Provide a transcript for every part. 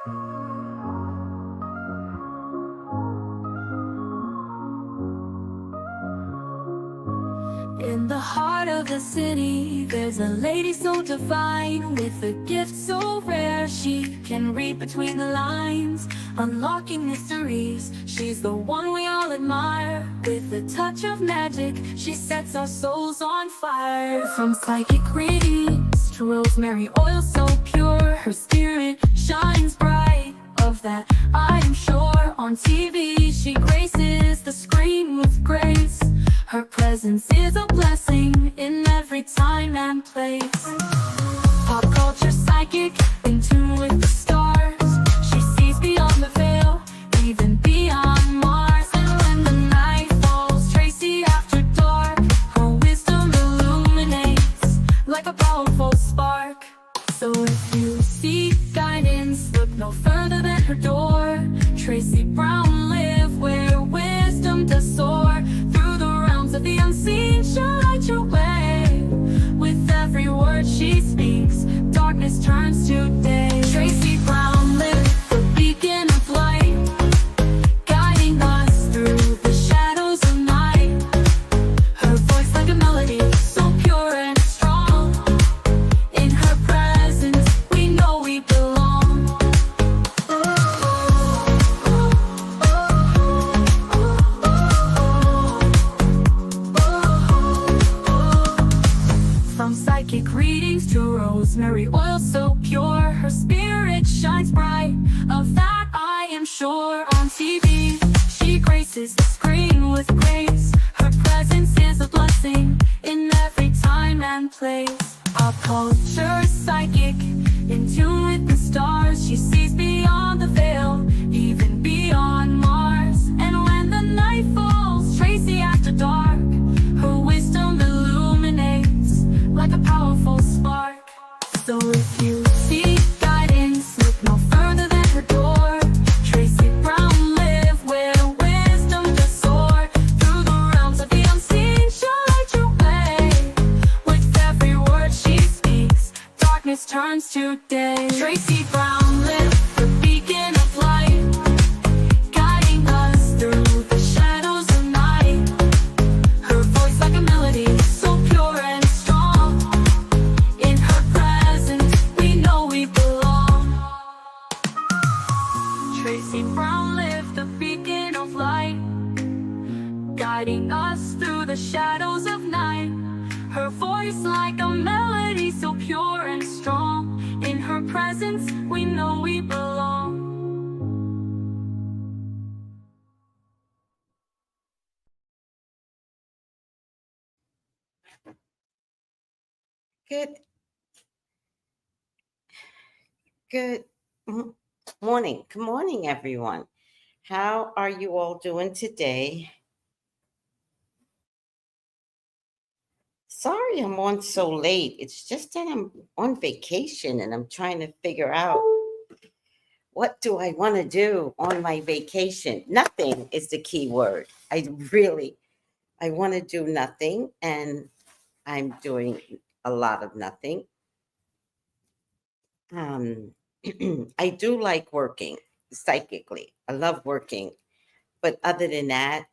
In the heart of the city, there's a lady so divine, with a gift so rare she can read between the lines, unlocking mysteries. She's the one we all admire. With a touch of magic, she sets our souls on fire. From psychic readings to rosemary oil so pure, her spirit shines bright. Of that I am sure. On TV she graces the screen with grace. Her presence is a blessing in every time and place. Pop culture psychic, in tune with the stars. She sees beyond the veil, even beyond Mars. And when the night falls, Tracy after dark, her wisdom illuminates like a powerful spark. So if you seek guidance, look no further than her door. Tracy Brown live where wisdom does soar. Through the realms of the unseen, she'll light your way. With every word she speaks, darkness turns to day. Tracy Brown live, the beacon of light, guiding us through the shadows of night. Her voice like a melody, so pure and strong. In her presence, we know we belong. From psychic readings to rosemary oil so pure, her spirit shines bright. Of that I am sure. On TV, she graces the screen with grace. Her presence is a blessing in every time and place. Pop culture psychic, in tune with the stars. She sees beyond the veil, even beyond Mars. And when the night falls, Tracy after dark, her wisdom illuminates like a powerful spark. So if you seek guidance, look no further than her door. Tracy Brown live where wisdom does soar. Through the realms of the unseen, she'll light your way. With every word she speaks, darkness turns to day. Tracy Brown live, the beacon of light, guiding us through the shadows of night. Her voice like a melody, so pure and strong. In her presence, we know we belong. Tracy Brown live, the beacon of light, guiding us through the shadows of night. Her voice like a melody, so pure and strong. In her presence, we know we belong. Good morning. Good morning, everyone. How are you all doing today? Sorry I'm on so late. It's just that I'm on vacation and I'm trying to figure out what do I want to do on my vacation. Nothing is the key word. I want to do nothing, and I'm doing a lot of nothing. I do like working psychically. I love working. But other than that,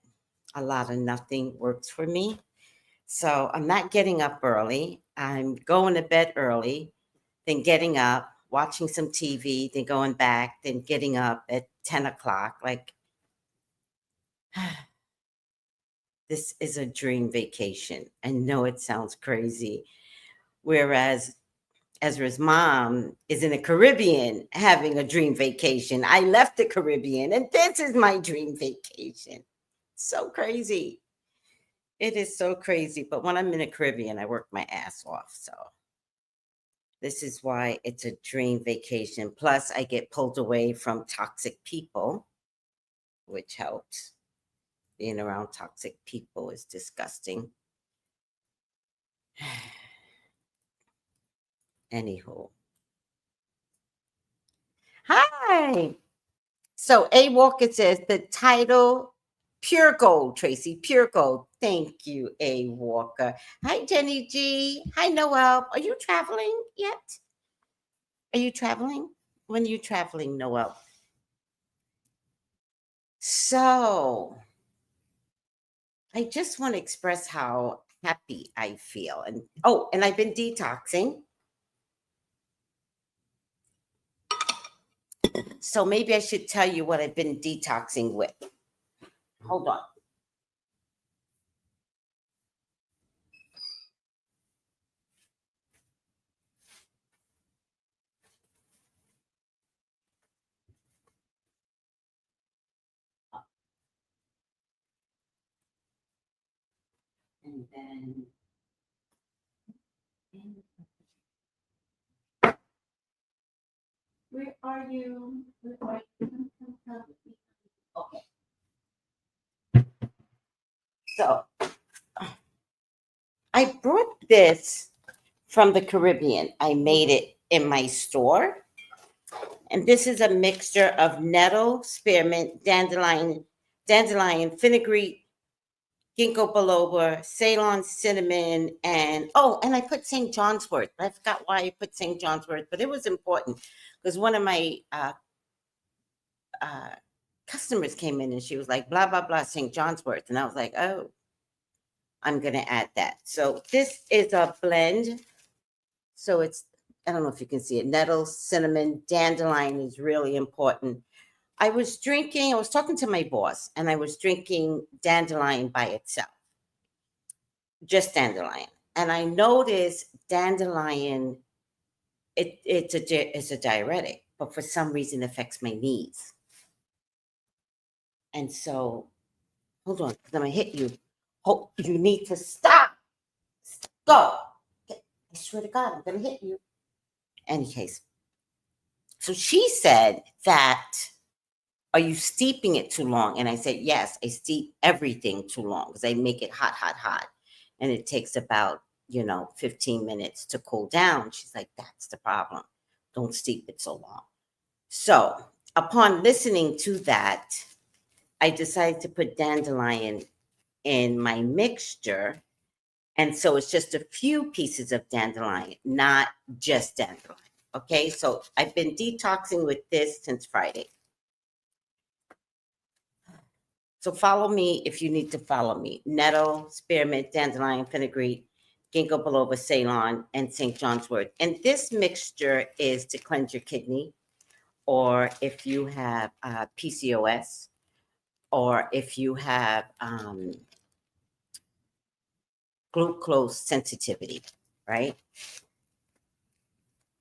a lot of nothing works for me. So I'm not getting up early. I'm going to bed early, then getting up, watching some TV, then going back, then getting up at 10 o'clock. Like, this is a dream vacation. I know it sounds crazy. Whereas Ezra's mom is in the Caribbean having a dream vacation. I left the Caribbean and this is my dream vacation. So crazy. It is so crazy. But when I'm in the Caribbean, I work my ass off. So this is why it's a dream vacation. Plus, I get pulled away from toxic people, which helps. Being around toxic people is disgusting. Anywho. Hi. So A Walker says the title, Pure Gold, Tracy, Pure Gold. Thank you, A Walker. Hi, Jenny G. Hi, Noel. Are you traveling yet? Are you traveling? when you're traveling, Noel. So I just want to express how happy I feel. And oh, and I've been detoxing. So maybe I should tell you what I've been detoxing with. Hold on. And then where are you? Where are you? Okay. So I brought this from the Caribbean. I made it in my store. And this is a mixture of nettle, spearmint, dandelion, fenugreek, ginkgo biloba, Ceylon cinnamon, and oh, and I put St. John's wort. I forgot why I put St. John's wort, but it was important because one of my uh, customers came in and she was like, blah, blah, blah, St. John's wort. And I was like, oh, I'm going to add that. So this is a blend. So it's, I don't know if you can see it, nettle, cinnamon, dandelion is really important. I was talking to my boss, and I was drinking dandelion by itself, just dandelion. And I noticed dandelion, it's a diuretic, but for some reason it affects my knees. And so, hold on, because I'm going to hit you. Oh, you need to stop. Go. Okay, I swear to God, I'm going to hit you. Any case, so she said that, are you steeping it too long? And I said, yes, I steep everything too long because I make it hot, hot, hot. And it takes about, 15 minutes to cool down. She's like, that's the problem. Don't steep it so long. So upon listening to that, I decided to put dandelion in my mixture. And so it's just a few pieces of dandelion, not just dandelion. Okay, so I've been detoxing with this since Friday. So follow me if you need to follow me. Nettle, spearmint, dandelion, fenugreek, ginkgo biloba, Ceylon, and St. John's wort. And this mixture is to cleanse your kidney, or if you have PCOS, or if you have glucose sensitivity, right?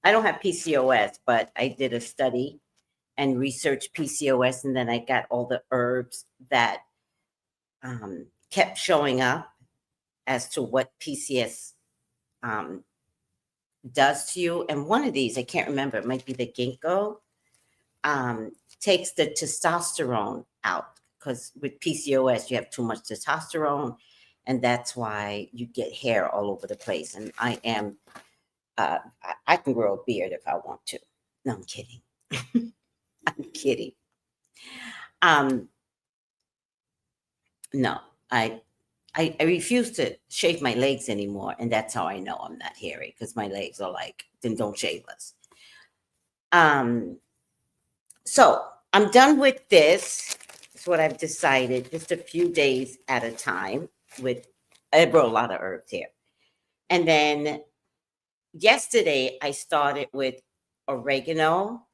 I don't have PCOS, but I did a study and researched PCOS, and then I got all the herbs that kept showing up as to what PCS um, does to you. And one of these, I can't remember, it might be the ginkgo, takes the testosterone out because with PCOS, you have too much testosterone. And that's why you get hair all over the place. And I can grow a beard if I want to. No, I'm kidding. I'm kidding. Um, no, I refuse to shave my legs anymore, and that's how I know I'm not hairy because my legs are like, then don't shave us. So I'm done with this. It's what I've decided, just a few days at a time. I brought a lot of herbs here, and then yesterday I started with oregano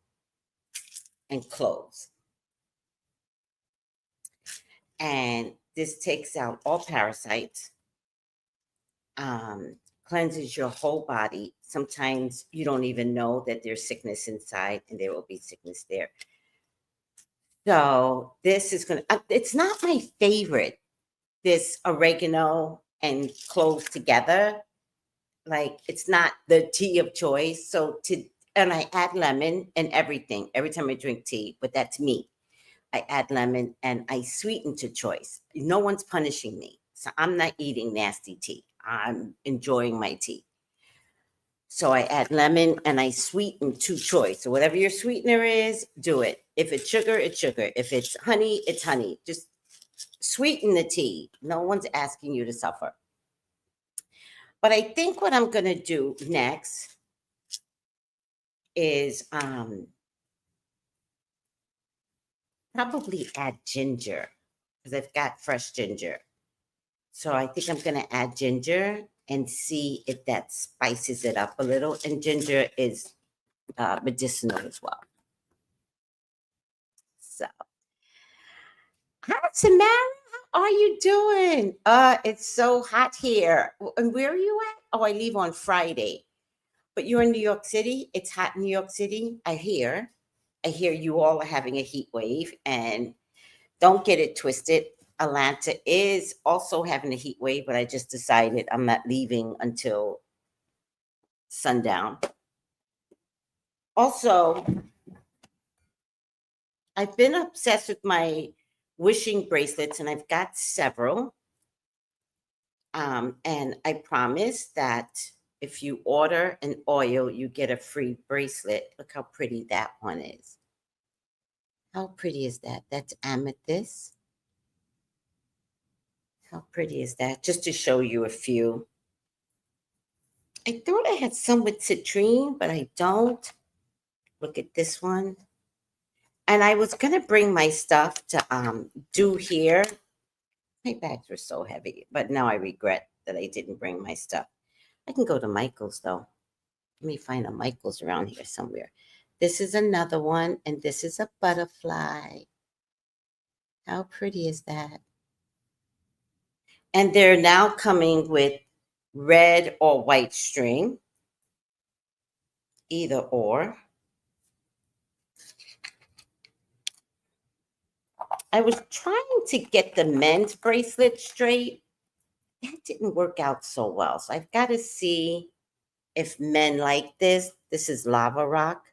and cloves, and this takes out all parasites. Cleanses your whole body. Sometimes you don't even know that there's sickness inside, and there will be sickness there. So this is it's not my favorite, this oregano and cloves together. Like, it's not the tea of choice. And I add lemon and everything every time I drink tea, but that's me. I add lemon and I sweeten to choice. No one's punishing me. So I'm not eating nasty tea. I'm enjoying my tea. So I add lemon and I sweeten to choice. So whatever your sweetener is, do it. If it's sugar, it's sugar. If it's honey, it's honey. Just sweeten the tea. No one's asking you to suffer. But I think what I'm going to do next is probably add ginger because I've got fresh ginger. So I think I'm going to add ginger and see if that spices it up a little. And ginger is medicinal as well. So, hi, Samara. How are you doing? It's so hot here. And where are you at? Oh, I leave on Friday. But you're in New York City. It's hot in New York City. I hear. I hear you all are having a heat wave. And don't get it twisted. Atlanta is also having a heat wave, but I just decided I'm not leaving until sundown. Also, I've been obsessed with my wishing bracelets, and I've got several. And I promise that if you order an oil, you get a free bracelet. Look how pretty that one is. How pretty is that? That's amethyst. How pretty is that? Just to show you a few. I thought I had some with citrine, but I don't. Look at this one. And I was going to bring my stuff to do here. My bags were so heavy, but now I regret that I didn't bring my stuff. I can go to Michael's, though. Let me find a Michael's around here somewhere. This is another one, and this is a butterfly. How pretty is that? And they're now coming with red or white string, either or. I was trying to get the men's bracelet straight. That didn't work out so well. So I've got to see if men like this. This is lava rock.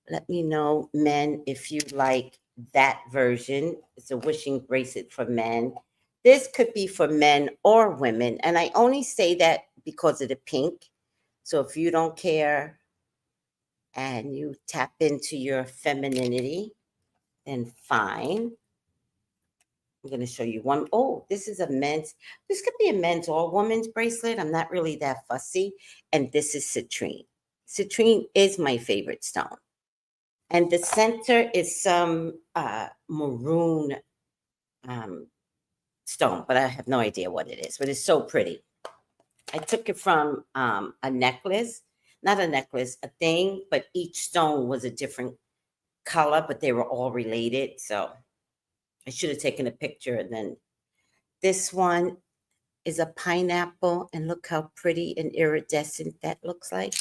Let me know, men, if you like that version. It's a wishing bracelet for men. This could be for men or women. And I only say that because of the pink. So if you don't care and you tap into your femininity, then fine. I'm going to show you one. Oh, this is a men's. This could be a men's or woman's bracelet. I'm not really that fussy. And this is citrine. Citrine is my favorite stone. And the center is some maroon stone, but I have no idea what it is. But it's so pretty. I took it from a necklace, not a necklace, a thing, but each stone was a different color, but they were all related. So I should have taken a picture. And then this one is a pineapple, and look how pretty and iridescent that looks like.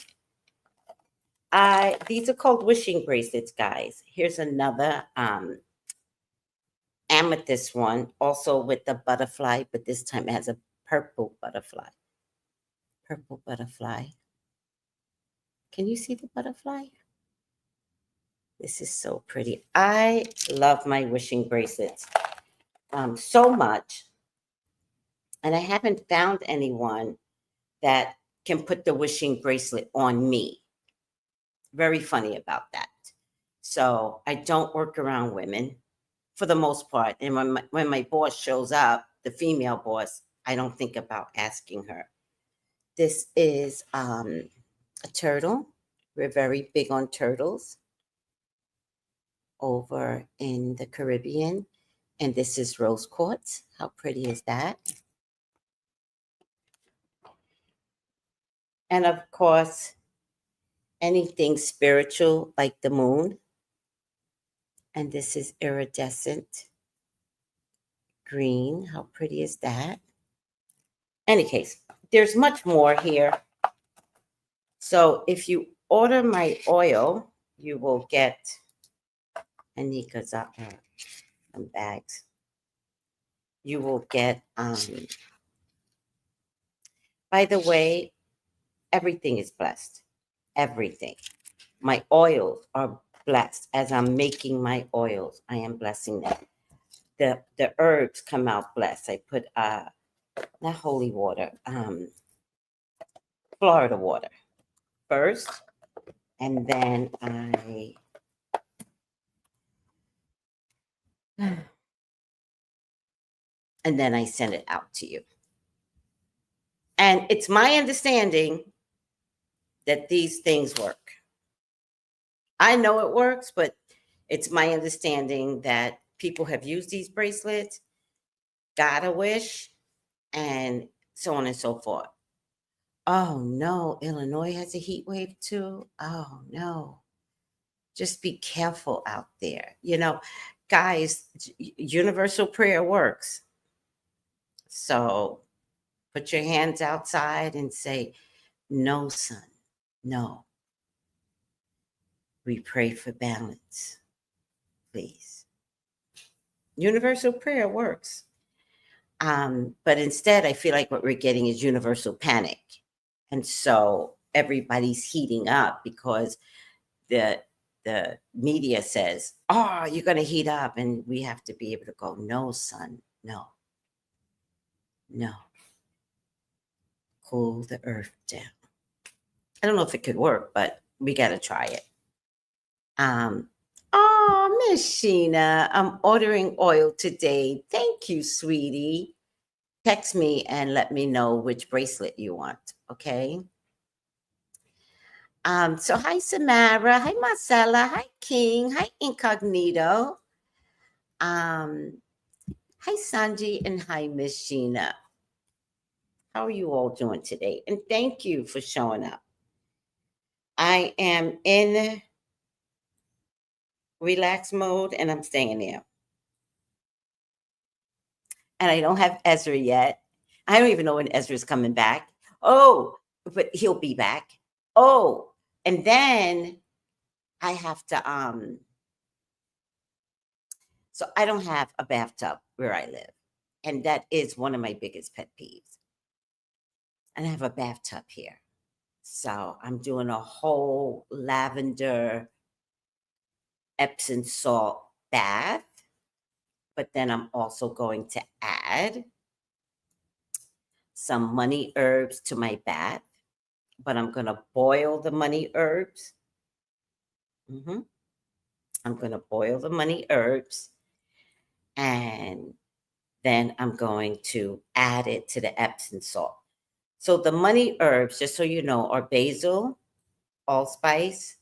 These are called wishing bracelets, guys. Here's another amethyst one, also with the butterfly, but this time it has a purple butterfly. Purple butterfly. Can you see the butterfly? This is so pretty. I love my wishing bracelets so much. And I haven't found anyone that can put the wishing bracelet on me. Very funny about that. So I don't work around women for the most part. And when my boss shows up, the female boss, I don't think about asking her. This is a turtle. We're very big on turtles over in the Caribbean. And this is rose quartz. How pretty is that? And of course, anything spiritual like the moon. And this is iridescent green. How pretty is that? Any case, there's much more here. So if you order my oil, you will get Anika's some bags. You will get, by the way, everything is blessed. Everything. My oils are blessed. As I'm making my oils, I am blessing them. The herbs come out blessed. I put not holy water, Florida water first, and then I send it out to you. And it's my understanding that these things work. I know it works, but It's my understanding that people have used these bracelets, got a wish, and so on and so forth. Oh no, Illinois has a heat wave too. Oh no. Just be careful out there. Guys, universal prayer works. So put your hands outside and say, no, son, no. We pray for balance, please. Universal prayer works. But instead, I feel like what we're getting is universal panic. And so everybody's heating up because the media says, oh, you're going to heat up. And we have to be able to go, no, son, no, no. Cool the earth down. I don't know if it could work, but we got to try it. Oh, Miss Sheena, I'm ordering oil today. Thank you, sweetie. Text me and let me know which bracelet you want, okay? So hi Samara, hi Marcella, hi King, hi Incognito. Hi Sanji and hi Miss Sheena. How are you all doing today? And thank you for showing up. I am in relax mode and I'm staying there. And I don't have Ezra yet. I don't even know when Ezra's coming back. Oh, but he'll be back. Oh, and then I have to so I don't have a bathtub where I live. And that is one of my biggest pet peeves. And I have a bathtub here. So I'm doing a whole lavender Epsom salt bath. But then I'm also going to add some money herbs to my bath. But I'm going to boil the money herbs. I'm going to boil the money herbs. And then I'm going to add it to the Epsom salt. So the money herbs, just so you know, are basil, allspice,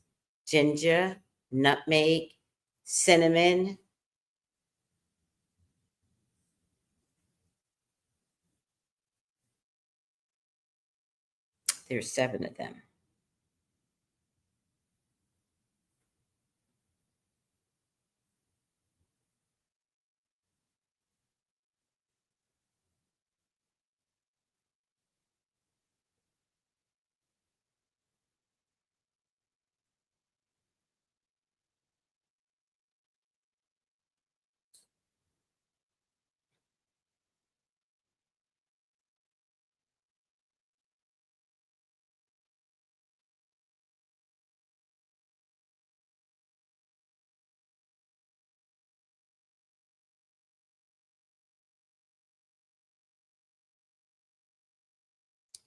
ginger, nutmeg, cinnamon. There's 7 of them.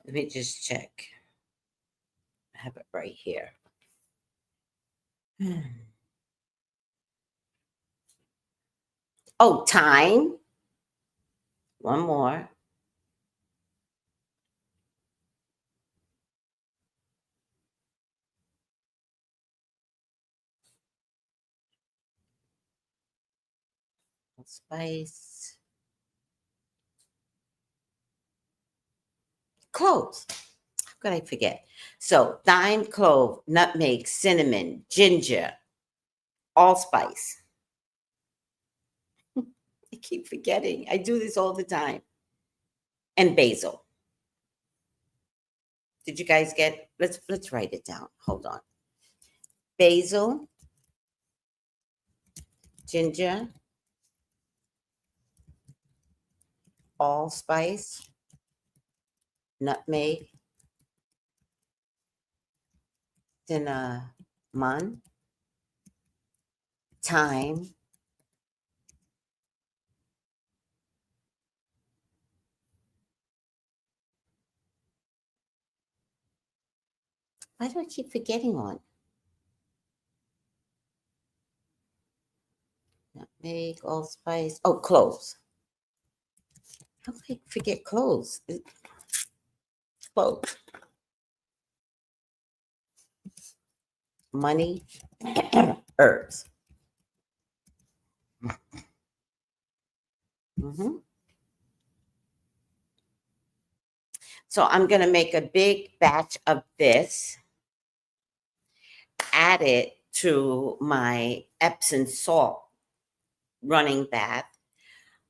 Let me just check. I have it right here. Oh, thyme. One more. Spice. Cloves. How could I forget? So thyme, clove, nutmeg, cinnamon, ginger, allspice. I keep forgetting. I do this all the time. And basil. Did you guys get? Let's write it down. Hold on. Basil, ginger, allspice, nutmeg, cinnamon, thyme. Why do I keep forgetting one? Nutmeg, allspice. Oh, cloves. How could I forget cloves? Cloves. Money, herbs. Mhm. So I'm going to make a big batch of this, add it to my Epsom salt running bath.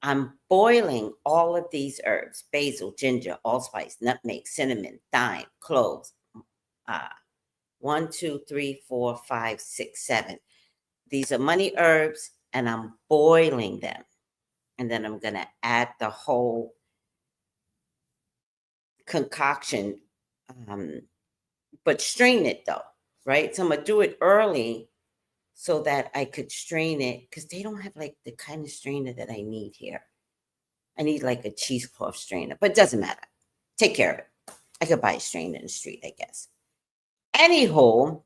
I'm boiling all of these herbs: basil, ginger, allspice, nutmeg, cinnamon, thyme, cloves. Uh, 1, 2, 3, 4, 5, 6, 7. These are money herbs, and I'm boiling them. And then I'm going to add the whole concoction, but strain it though, right? So I'm going to do it early so that I could strain it, because they don't have like the kind of strainer that I need here. I need like a cheesecloth strainer, but it doesn't matter. Take care of it. I could buy a strainer in the street, I guess. Anyhow,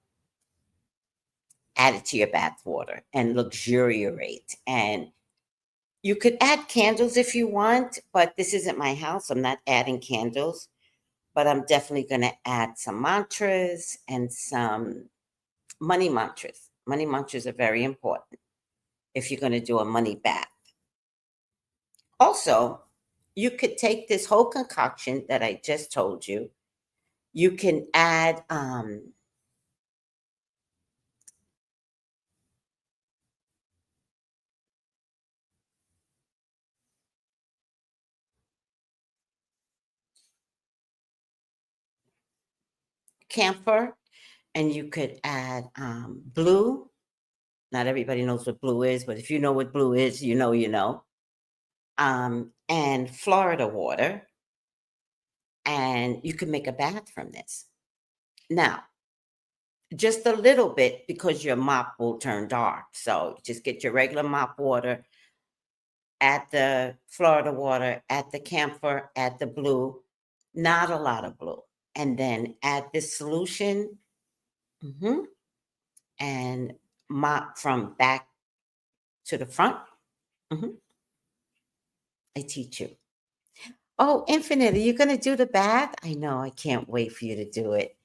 add it to your bath water and luxuriate. And you could add candles if you want, but this isn't my house. I'm not adding candles, but I'm definitely going to add some mantras and some money mantras. Money mantras are very important if you're going to do a money bath. Also, you could take this whole concoction that I just told you. You can add camphor, and you could add blue. Not everybody knows what blue is, but if you know what blue is, you know, you know. And Florida water, and you can make a bath from this. Now, just a little bit, because your mop will turn dark. So just get your regular mop water, add the Florida water, add the camphor, add the blue, not a lot of blue. And then add this solution, and mop from back to the front. Mhm. I teach you. Oh, Infinite, are you going to do the bath? I know. I can't wait for you to do it.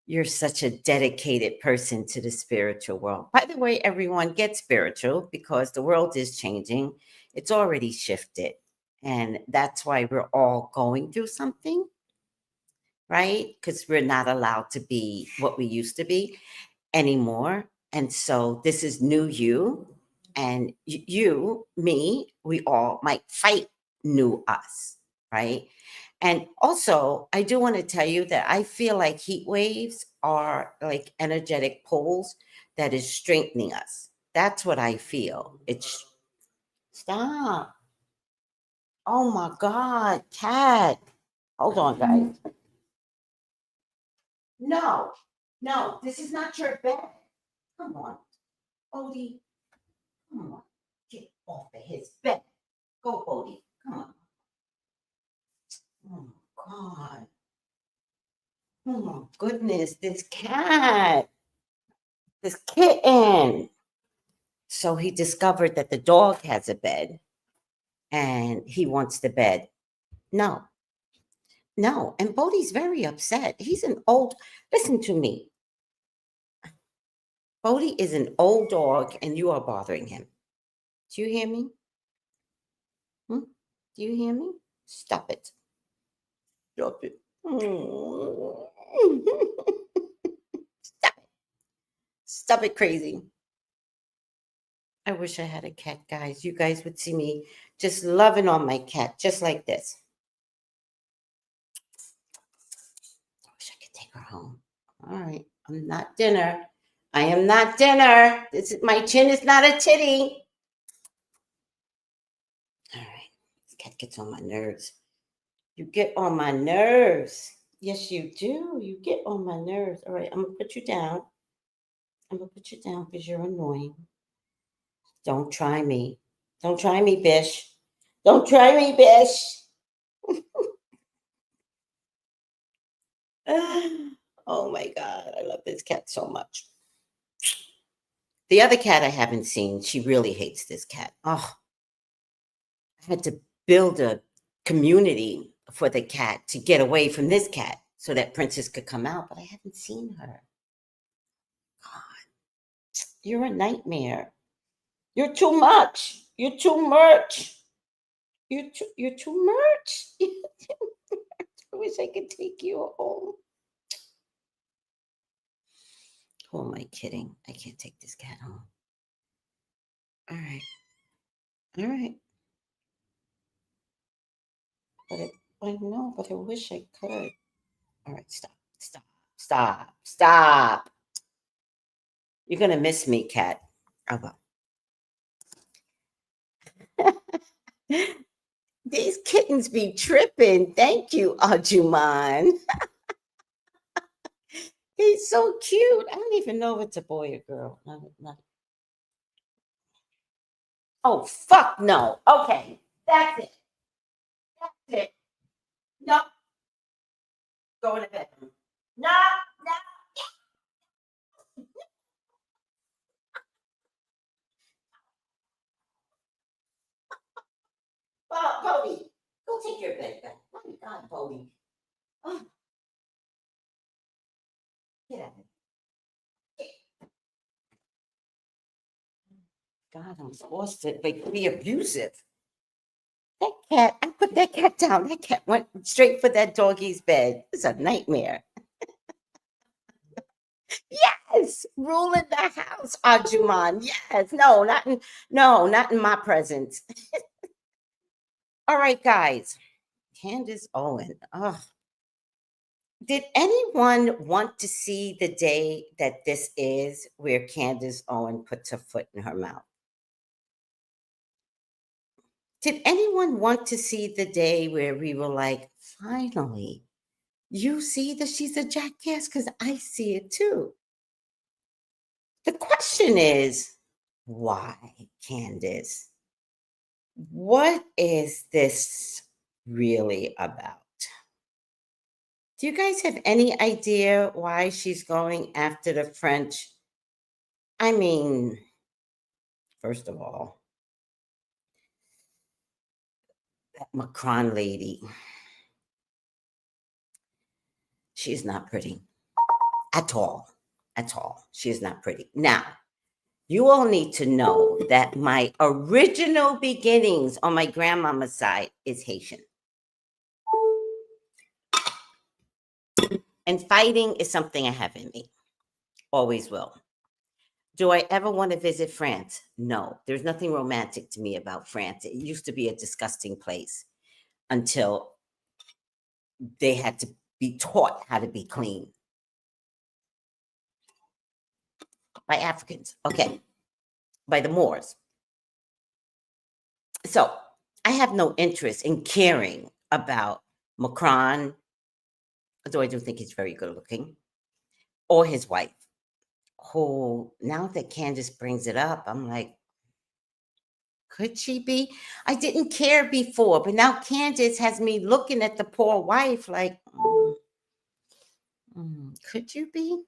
You're such a dedicated person to the spiritual world. By the way, everyone, get spiritual, because the world is changing. It's already shifted. And that's why we're all going through something, right? Because we're not allowed to be what we used to be anymore. And so this is new you. And you, me, we all might fight new us, right? And also, I do want to tell you that I feel like heat waves are like energetic poles that is strengthening us. That's what I feel. It's stop. Oh my God, cat. Hold on, guys. No, no, this is not your bed. Come on, Odie. Come on. Get off of his bed. Go, Odie. Come on. Oh God. Oh my goodness, this cat. This kitten. So he discovered that the dog has a bed and he wants the bed. No, no. And Bodhi's very upset. He's an old, listen to me. Bodhi is an old dog and you are bothering him. Do you hear me? Hmm? Do you hear me? Stop it. Stop it. Stop it. Stop it, crazy. I wish I had a cat, guys. You guys would see me just loving on my cat, just like this. I wish I could take her home. All right. I'm not dinner. I am not dinner. This is, my chin is not a titty. All right. This cat gets on my nerves. You get on my nerves. Yes, you do. You get on my nerves. All right. I'm going to put you down. I'm going to put you down because you're annoying. Don't try me. Don't try me, Bish. Don't try me, Bish. Oh my God. I love this cat so much. The other cat I haven't seen, she really hates this cat. Oh, I had to build a community for the cat to get away from this cat so that Princess could come out, but I haven't seen her. God, you're a nightmare. You're too much. You're too much. You're too much. I wish I could take you home. Who am I kidding? I can't take this cat home. All right. All right. But I know, but I wish I could. All right, stop. Stop. Stop. Stop. You're gonna miss me, cat. Oh well. These kittens be tripping. Thank you, Ajuman. He's so cute. I don't even know if it's a boy or girl. Oh, fuck no. Okay. That's it. That's it. No. Go in the bedroom. No, no. Bodie, go take your bed back. Oh my God, Bodie. Oh, get out of here. God, I'm exhausted. Like, be abusive. That cat, I put that cat down. That cat went straight for that doggy's bed. It's a nightmare. Yes, ruling the house, Ajuman. Yes, no, not in my presence. All right, guys. Candace Owen. Oh, did anyone want to see the day that this is where Candace Owen puts her foot in her mouth? Did anyone want to see the day where we were like, finally, you see that she's a jackass? Because I see it too. The question is, why, Candace? What is this really about? Do you guys have any idea why she's going after the French? I mean, first of all, that Macron lady, she's not pretty at all. At all. She is not pretty. Now, you all need to know that my original beginnings on my grandmama's side is Haitian. And fighting is something I have in me. Always will. Do I ever want to visit France? No. There's nothing romantic to me about France. It used to be a disgusting place until they had to be taught how to be clean by Africans. Okay. By the Moors. So I have no interest in caring about Macron, though I do think he's very good looking, or his wife, who now that Candace brings it up, I'm like, could she be? I didn't care before, but now Candace has me looking at the poor wife like, could you be?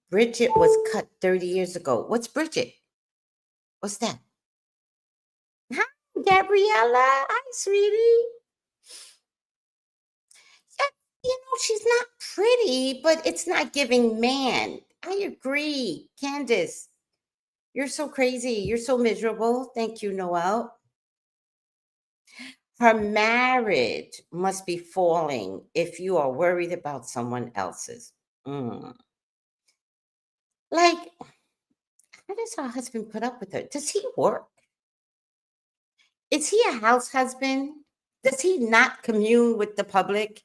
Bridget was cut 30 years ago. What's Bridget? What's that? Hi, Gabriella. Hi, sweetie. Yeah, she's not pretty, but it's not giving man. I agree. Candace, you're so crazy. You're so miserable. Thank you, Noel. Her marriage must be falling if you are worried about someone else's. Mm. Like, how does her husband put up with her? Does he work? Is he a house husband? Does he not commune with the public?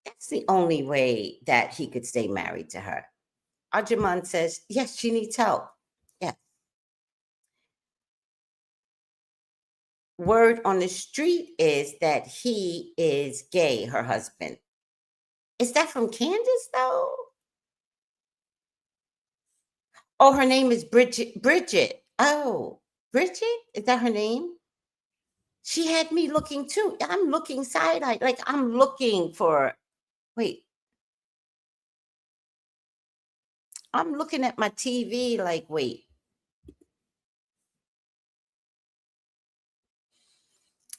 That's the only way that he could stay married to her. Ajuman says, yes, she needs help. Yes. Word on the street is that he is gay, her husband. Is that from Candace, though? Oh, her name is Bridget. Bridget. Oh, Bridget? Is that her name? She had me looking too. I'm looking side-eyed. Like I'm looking for, wait, I'm looking at my TV like, wait.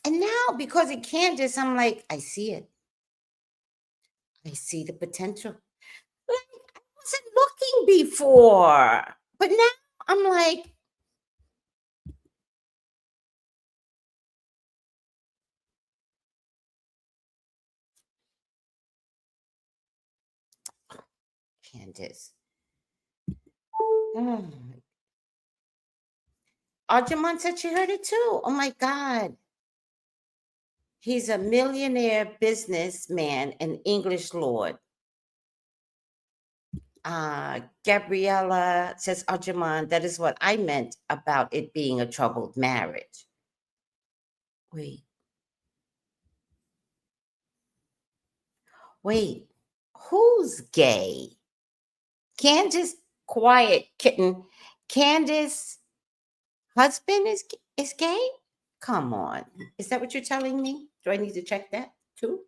And now because of Candace, I'm like, I see it. I see the potential. Like I wasn't looking before. But now I'm like, Candace. Oh. Arjumand said she heard it too. Oh my God. He's a millionaire businessman and English lord. Gabriella says, Arjumand, that is what I meant about it being a troubled marriage. Wait, wait, who's gay? Candace, quiet kitten. Candace husband is gay? Come on. Is that what you're telling me? Do I need to check that too?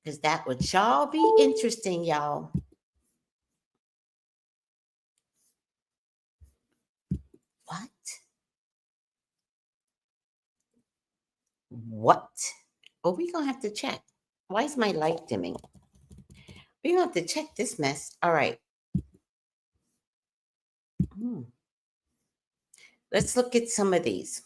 Because that would y'all be interesting, y'all. What? What? Well, we're going to have to check. Why is my light dimming? We're going to have to check this mess. All right. Let's look at some of these.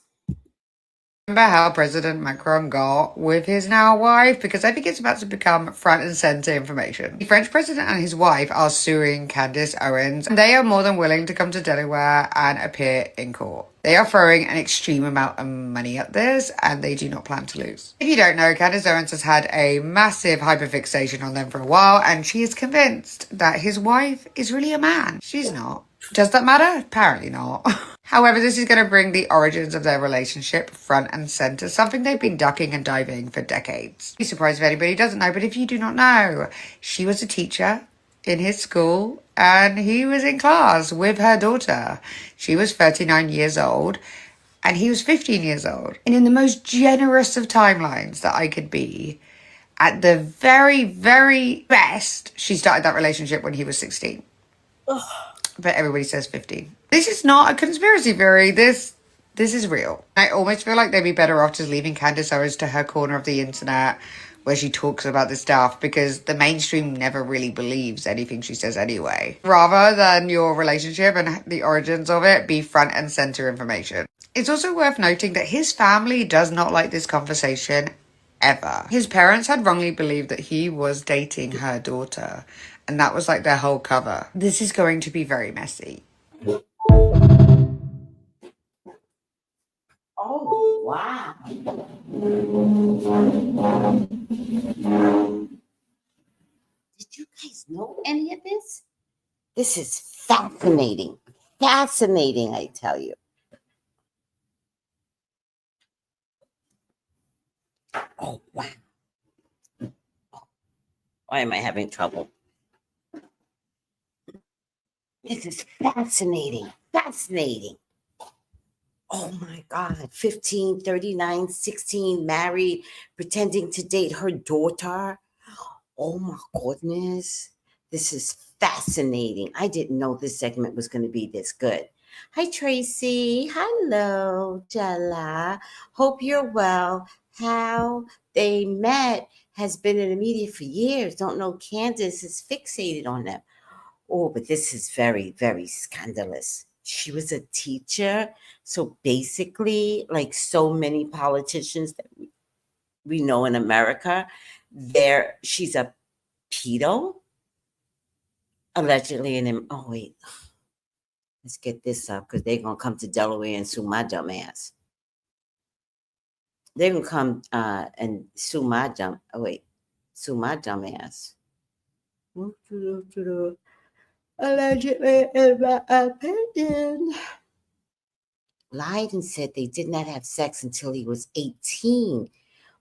Remember how President Macron got with his now wife? Because I think it's about to become front and center information. The French president and his wife are suing Candace Owens, and they are more than willing to come to Delaware and appear in court. They are throwing an extreme amount of money at this, and they do not plan to lose. If you don't know, Candace Owens has had a massive hyperfixation on them for a while, and she is convinced that his wife is really a man. She's not. Does that matter? Apparently not. However, this is going to bring the origins of their relationship front and center, something they've been ducking and diving for decades. Be surprised if anybody doesn't know, but if you do not know, she was a teacher in his school and he was in class with her daughter. She was 39 years old and he was 15 years old. And in the most generous of timelines that I could be, at the very, very best, she started that relationship when he was 16. But everybody says 15. This is not a conspiracy theory. This is real. I almost feel like they'd be better off just leaving Candace Owens to her corner of the internet where she talks about this stuff, because the mainstream never really believes anything she says anyway. Rather than your relationship and the origins of it be front and center information. It's also worth noting that his family does not like this conversation ever. His parents had wrongly believed that he was dating her daughter, and that was like their whole cover. This is going to be very messy. Oh, wow. Did you guys know any of this? This is fascinating. Fascinating, I tell you. Oh, wow. Why am I having trouble? This is fascinating. Fascinating. Oh my God. 15, 39, 16, married, pretending to date her daughter. Oh my goodness. This is fascinating. I didn't know this segment was going to be this good. Hi, Tracy. Hello, Jella. Hope you're well. How they met has been in the media for years. Don't know Candace is fixated on them. Oh, but this is very, very scandalous. She was a teacher. So basically, like so many politicians that we know in America, she's a pedo, allegedly. Oh, wait. Let's get this up because they're going to come to Delaware and sue my dumb ass. They're going to come and sue my dumb, sue my dumb ass. Allegedly, in my opinion. Lied and said they did not have sex until he was 18.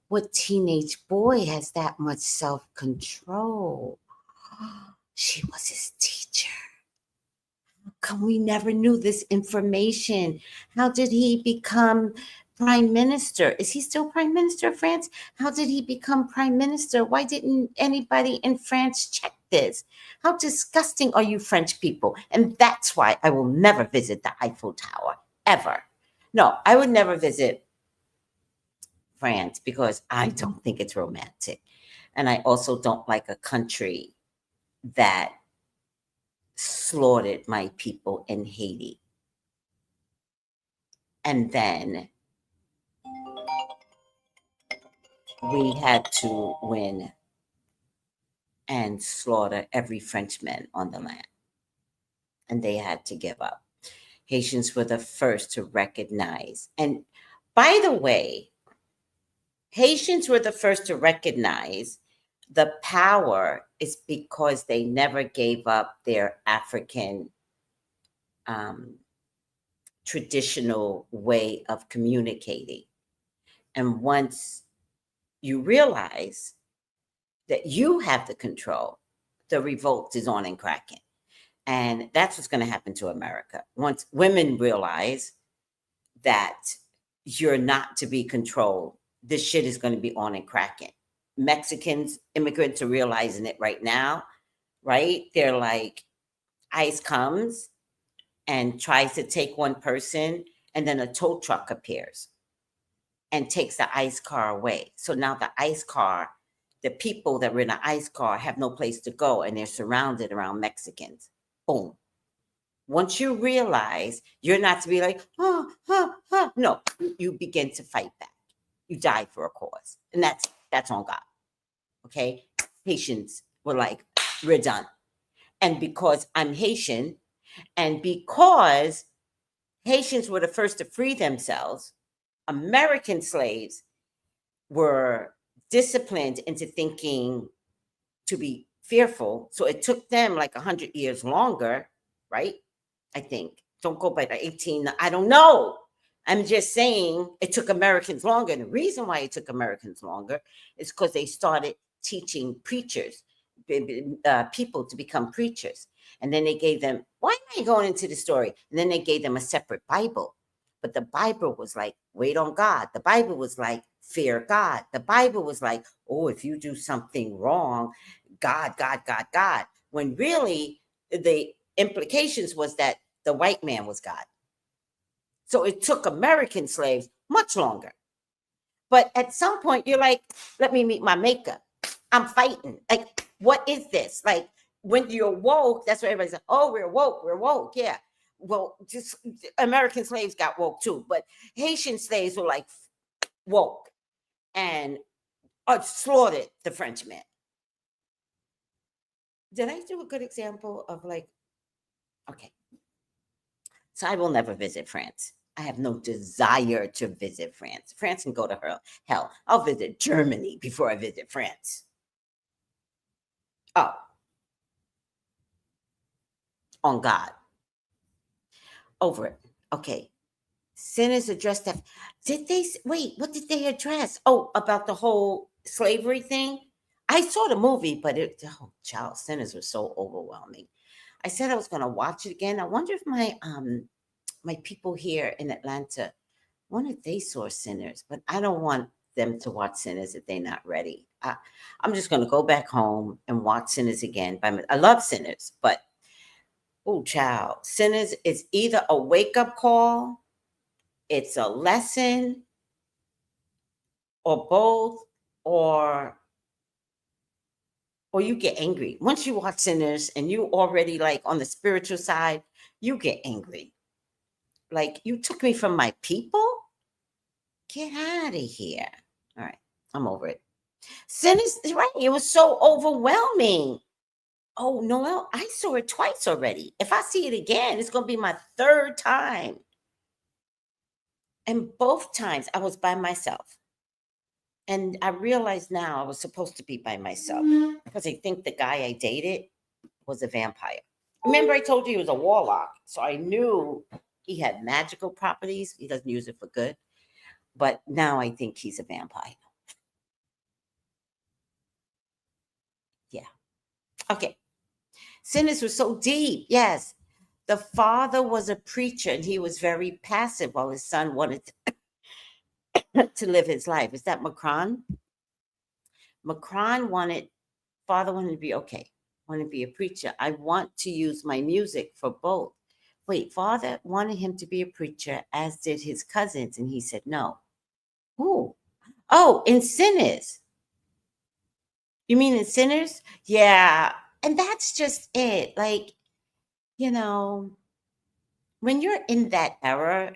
What teenage boy has that much self-control? She was his teacher. How come we never knew this information? How did he become prime minister? Is he still prime minister of France? How did he become prime minister? Why didn't anybody in France check this? How disgusting are you French people? And that's why I will never visit the Eiffel Tower, ever. No, I would never visit France because I don't think it's romantic. And I also don't like a country that slaughtered my people in Haiti. And then we had to win and slaughter every Frenchman on the land. And they had to give up. Haitians were the first to recognize. And by the way, Haitians were the first to recognize the power is because they never gave up their African traditional way of communicating. And once you realize that you have the control, the revolt is on and cracking. And that's what's going to happen to America. Once women realize that you're not to be controlled, this shit is going to be on and cracking. Mexicans, immigrants are realizing it right now, right? They're like, ICE comes and tries to take one person, and then a tow truck appears and takes the ICE car away. So now the ICE car, the people that were in the ICE car have no place to go, and they're surrounded around Mexicans. Boom. Once you realize you're not to be like, no, you begin to fight back. You die for a cause. And that's on God. Okay? Haitians were like, we're done. And because I'm Haitian, and because Haitians were the first to free themselves, American slaves were disciplined into thinking to be fearful. So it took them like 100 years longer, right? I think. Don't go by the 18. I don't know. I'm just saying it took Americans longer. And the reason why it took Americans longer is because they started teaching preachers, people to become preachers. And then they gave them, why am I going into the story? And then they gave them a separate Bible. But the Bible was like, wait on God. The Bible was like, fear God. The Bible was like, oh, if you do something wrong, God. When really the implications was that the white man was God. So it took American slaves much longer. But at some point, you're like, let me meet my maker. I'm fighting. Like, what is this? Like, when you're woke, that's what everybody's like, oh, we're woke. Yeah. Well, just American slaves got woke too. But Haitian slaves were like woke and slaughtered the Frenchman. Did I do a good example of like, okay. So I will never visit France. I have no desire to visit France. France can go to hell. I'll visit Germany before I visit France. Oh, on God. Over it. Okay. Sinners addressed that. Did they, wait, what did they address? Oh, about the whole slavery thing? I saw the movie, but child, Sinners was so overwhelming. I said I was going to watch it again. I wonder if my people here in Atlanta, wonder if they saw Sinners, but I don't want them to watch Sinners if they're not ready. I'm just going to go back home and watch Sinners again. I love Sinners, but oh, child, Sinners is either a wake-up call, it's a lesson, or both, or you get angry. Once you watch Sinners and you already like on the spiritual side, you get angry. Like, you took me from my people? Get out of here. All right, I'm over it. Sinners, right? It was so overwhelming. Oh, Noel, I saw it twice already. If I see it again, it's going to be my third time. And both times I was by myself. And I realize now I was supposed to be by myself because I think the guy I dated was a vampire. Remember, I told you he was a warlock. So I knew he had magical properties. He doesn't use it for good. But now I think he's a vampire. Yeah. Okay. Sinners were so deep. Yes. The father was a preacher and he was very passive while his son wanted to live his life. Is that Macron? Macron father wanted to be okay. Wanted to be a preacher. I want to use my music for both. Wait, father wanted him to be a preacher, as did his cousins. And he said, no. Who? Oh, in Sinners. You mean in Sinners? Yeah. And that's just it. Like, you know, when you're in that era,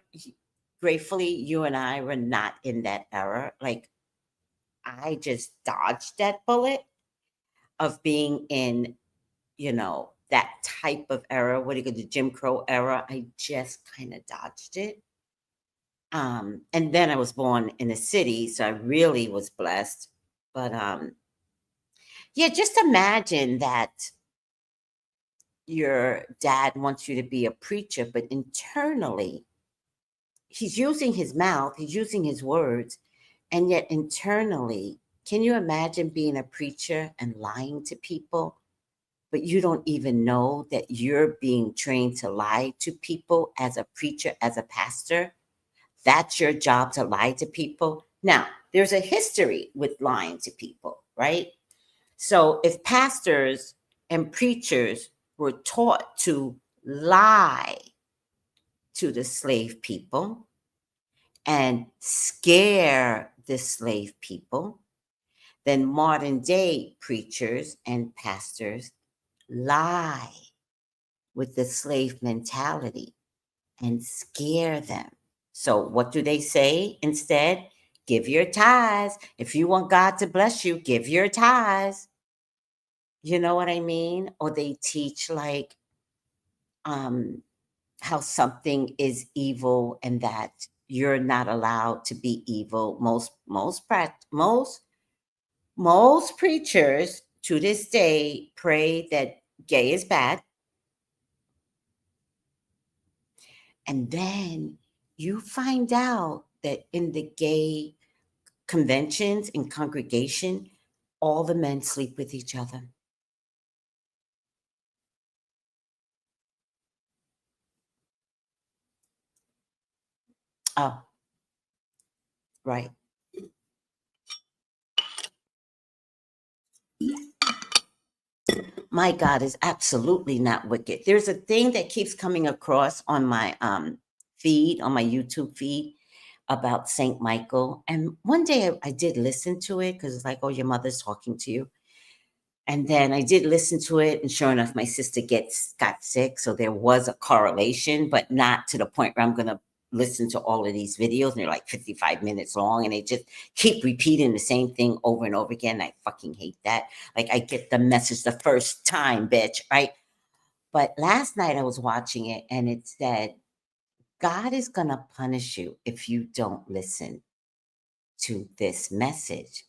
gratefully, you and I were not in that era. Like, I just dodged that bullet of being in, that type of era. What do you call the Jim Crow era? I just kind of dodged it. And then I was born in a city, so I really was blessed. But yeah, just imagine that your dad wants you to be a preacher, but internally, he's using his mouth, he's using his words, and yet internally, can you imagine being a preacher and lying to people, but you don't even know that you're being trained to lie to people as a preacher, as a pastor? That's your job, to lie to people. Now, there's a history with lying to people, right? So if pastors and preachers were taught to lie to the slave people and scare the slave people, then modern day preachers and pastors lie with the slave mentality and scare them. So what do they say instead? Give your tithes. If you want God to bless you, give your tithes. You know what I mean? Or they teach like um how something is evil and that you're not allowed to be evil. Most preachers to this day pray that gay is bad. And then you find out that in the gay conventions and congregation, all the men sleep with each other. Oh, right. My God is absolutely not wicked. There's a thing that keeps coming across on my feed, on my YouTube feed, about Saint Michael. And one day I did listen to it because it's like, oh, your mother's talking to you. And then I did listen to it, and sure enough, my sister got sick. So there was a correlation, but not to the point where I'm going to listen to all of these videos. And they're like 55 minutes long, and they just keep repeating the same thing over and over again. I fucking hate that. Like, I get the message the first time, bitch, right? But last night I was watching it, and it said, God is going to punish you if you don't listen to this message.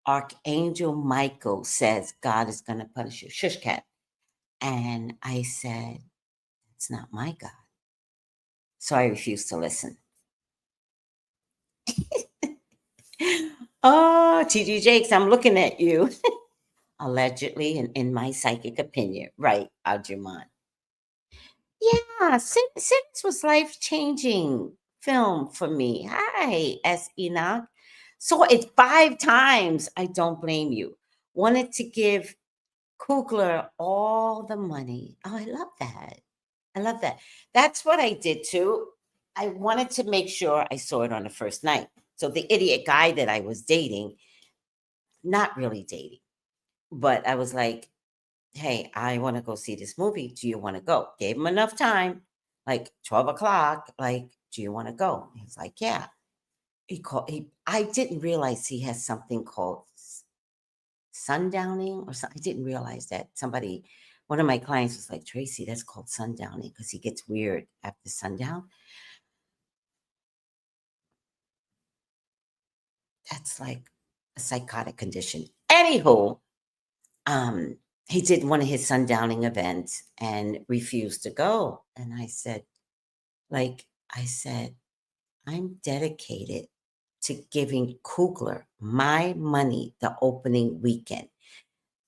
Archangel Michael says God is going to punish you. Shush, cat. And I said, it's not my God. So I refused to listen. Oh, TG Jakes, I'm looking at you. Allegedly, and in my psychic opinion. Right, Ajuman. Yeah, Sims was life-changing film for me. Hi, S. Enoch. Saw it 5 times. I don't blame you. Wanted to give Kugler all the money. Oh, I love that. I love that. That's what I did too. I wanted to make sure I saw it on the first night. So the idiot guy that I was dating, not really dating, but I was like, hey, I want to go see this movie. Do you want to go? Gave him enough time, like 12 o'clock. Like, do you want to go? He's like, yeah. I didn't realize he has something called sundowning or something. I didn't realize that one of my clients was like, Tracy, that's called sundowning because he gets weird after sundown. That's like a psychotic condition. Anywho, um, he did one of his sundowning events and refused to go. And I said, I'm dedicated to giving Kugler my money the opening weekend.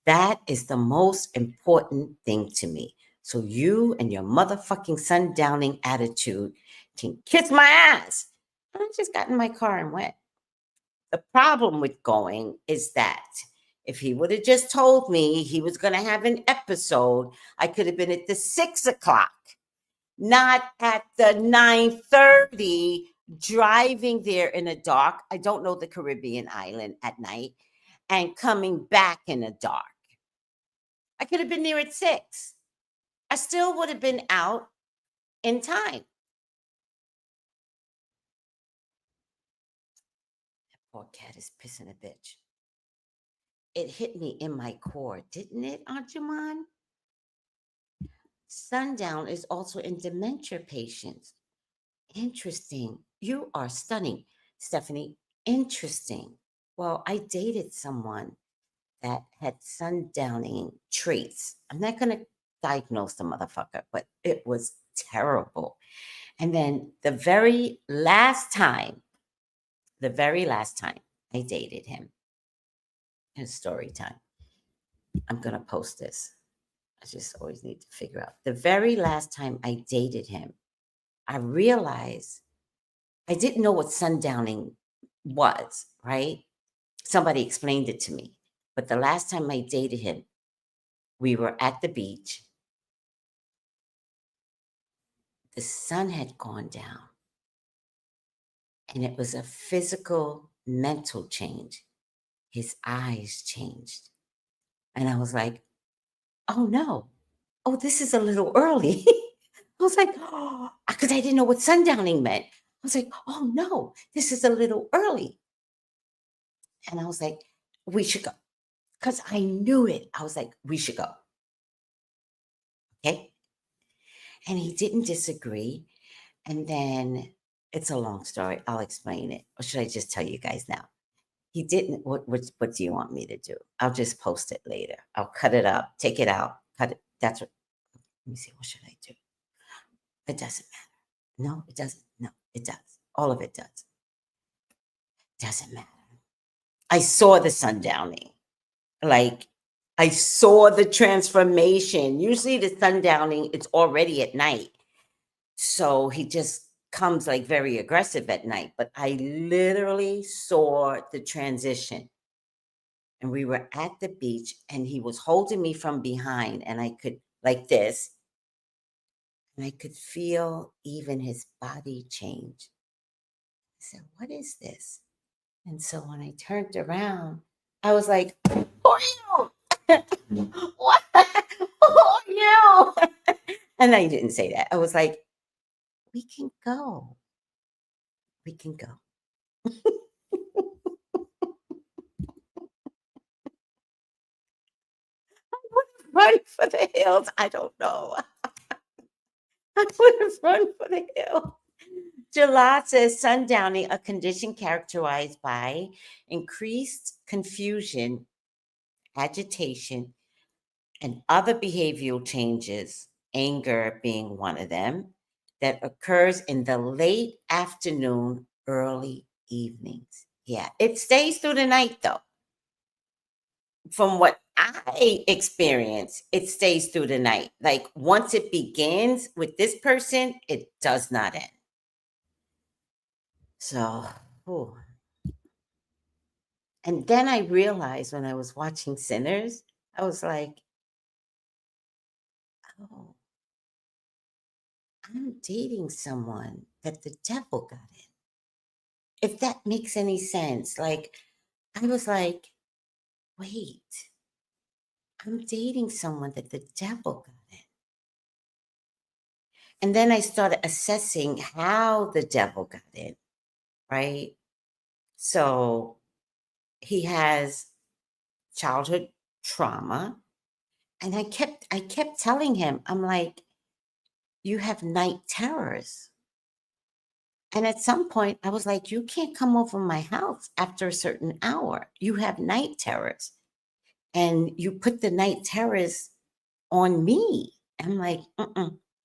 That is the most important thing to me. So you and your motherfucking sundowning attitude can kiss my ass. And I just got in my car and went. The problem with going is that if he would have just told me he was going to have an episode, I could have been at the 6 o'clock, not at the 9:30 driving there in the dark. I don't know the Caribbean island at night, and coming back in the dark. I could have been there at 6. I still would have been out in time. That poor cat is pissing a bitch. It hit me in my core, didn't it, Aunt Jaman? Sundown is also in dementia patients. Interesting. You are stunning, Stephanie. Interesting. Well, I dated someone that had sundowning traits. I'm not going to diagnose the motherfucker, but it was terrible. And then the very last time I dated him, in story time, I'm going to post this. I just always need to figure out. The very last time I dated him, I realized I didn't know what sundowning was, right? Somebody explained it to me. But the last time I dated him, we were at the beach. The sun had gone down. And it was a physical, mental change. His eyes changed. And I was like, oh no. Oh, this is a little early. I was like, oh, because I didn't know what sundowning meant. I was like, oh no, this is a little early. And I was like, we should go. Because I knew it. I was like, we should go. Okay. And he didn't disagree. And then it's a long story. I'll explain it. Or should I just tell you guys now? He didn't. What do you want me to do? I'll just post it later. I'll cut it up, take it out, cut it. That's what. Let me see. What should I do? It doesn't matter. No, it doesn't. No, it does. All of it does. Doesn't matter. I saw the sundowning. Like, I saw the transformation. Usually the sundowning, it's already at night. So he just comes like very aggressive at night. But I literally saw the transition. And we were at the beach and he was holding me from behind and I could, like this, and I could feel even his body change. I said, what is this? And so when I turned around, I was like, who are you? What? Who are you? And I didn't say that. I was like, we can go. We can go. I would have run for the hills. I don't know. I would have run for the hills. Jalad says sundowning, a condition characterized by increased confusion, agitation, and other behavioral changes, anger being one of them, that occurs in the late afternoon, early evenings. Yeah, it stays through the night though. From what I experience, it stays through the night. Like once it begins with this person, it does not end. So, ooh. And then I realized when I was watching Sinners, I was like, oh, I'm dating someone that the devil got in. If that makes any sense. Like, I was like, wait, I'm dating someone that the devil got in. And then I started assessing how the devil got in, right? So he has childhood trauma. And I kept telling him, I'm like, you have night terrors. And at some point, I was like, you can't come over my house after a certain hour. You have night terrors. And you put the night terrors on me. I'm like,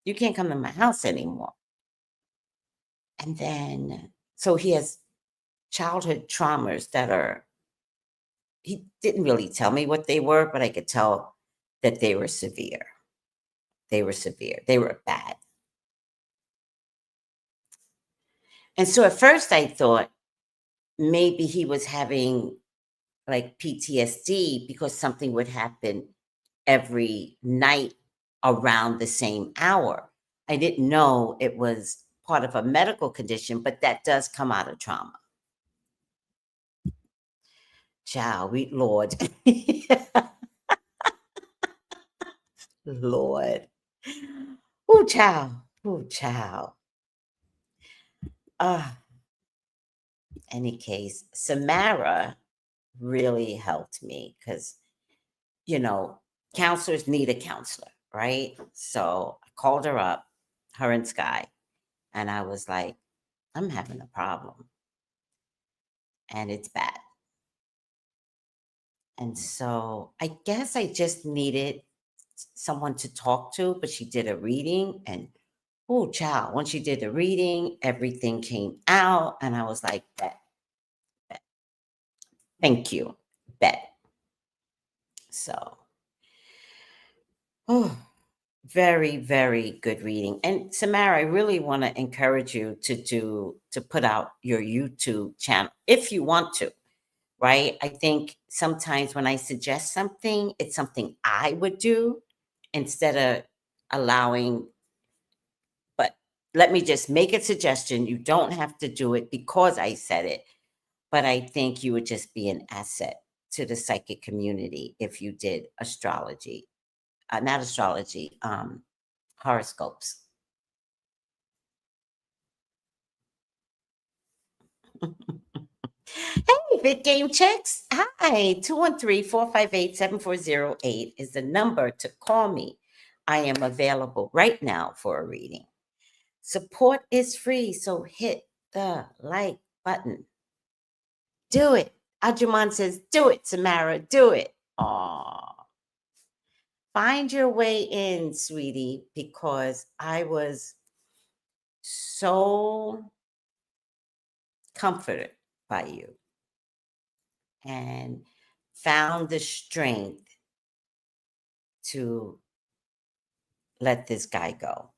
you can't come to my house anymore. And then, so he has childhood traumas that are, he didn't really tell me what they were, but I could tell that they were severe. They were severe. They were bad. And so at first I thought maybe he was having like PTSD because something would happen every night around the same hour. I didn't know it was part of a medical condition, but that does come out of trauma. Child, Lord. Lord. Oh, child. Oh, child. Any case, Samara really helped me because, counselors need a counselor, right? So I called her up, her and Sky, and I was like, I'm having a problem and it's bad. And so I guess I just needed someone to talk to, but she did a reading and oh, child, when she did the reading, everything came out and I was like, bet. Thank you, bet. So, very, very good reading. And Samara, I really want to encourage you to put out your YouTube channel if you want to, right? I think sometimes when I suggest something, it's something I would do instead of allowing, but let me just make a suggestion. You don't have to do it because I said it, but I think you would just be an asset to the psychic community if you did astrology. Not astrology, horoscopes. Hey, Big Game Chicks. Hi, 213-458-7408 is the number to call me. I am available right now for a reading. Support is free, so hit the like button. Do it. Ajuman says, do it, Samara, do it. Aww. Find your way in, sweetie, because I was so comforted by you and found the strength to let this guy go.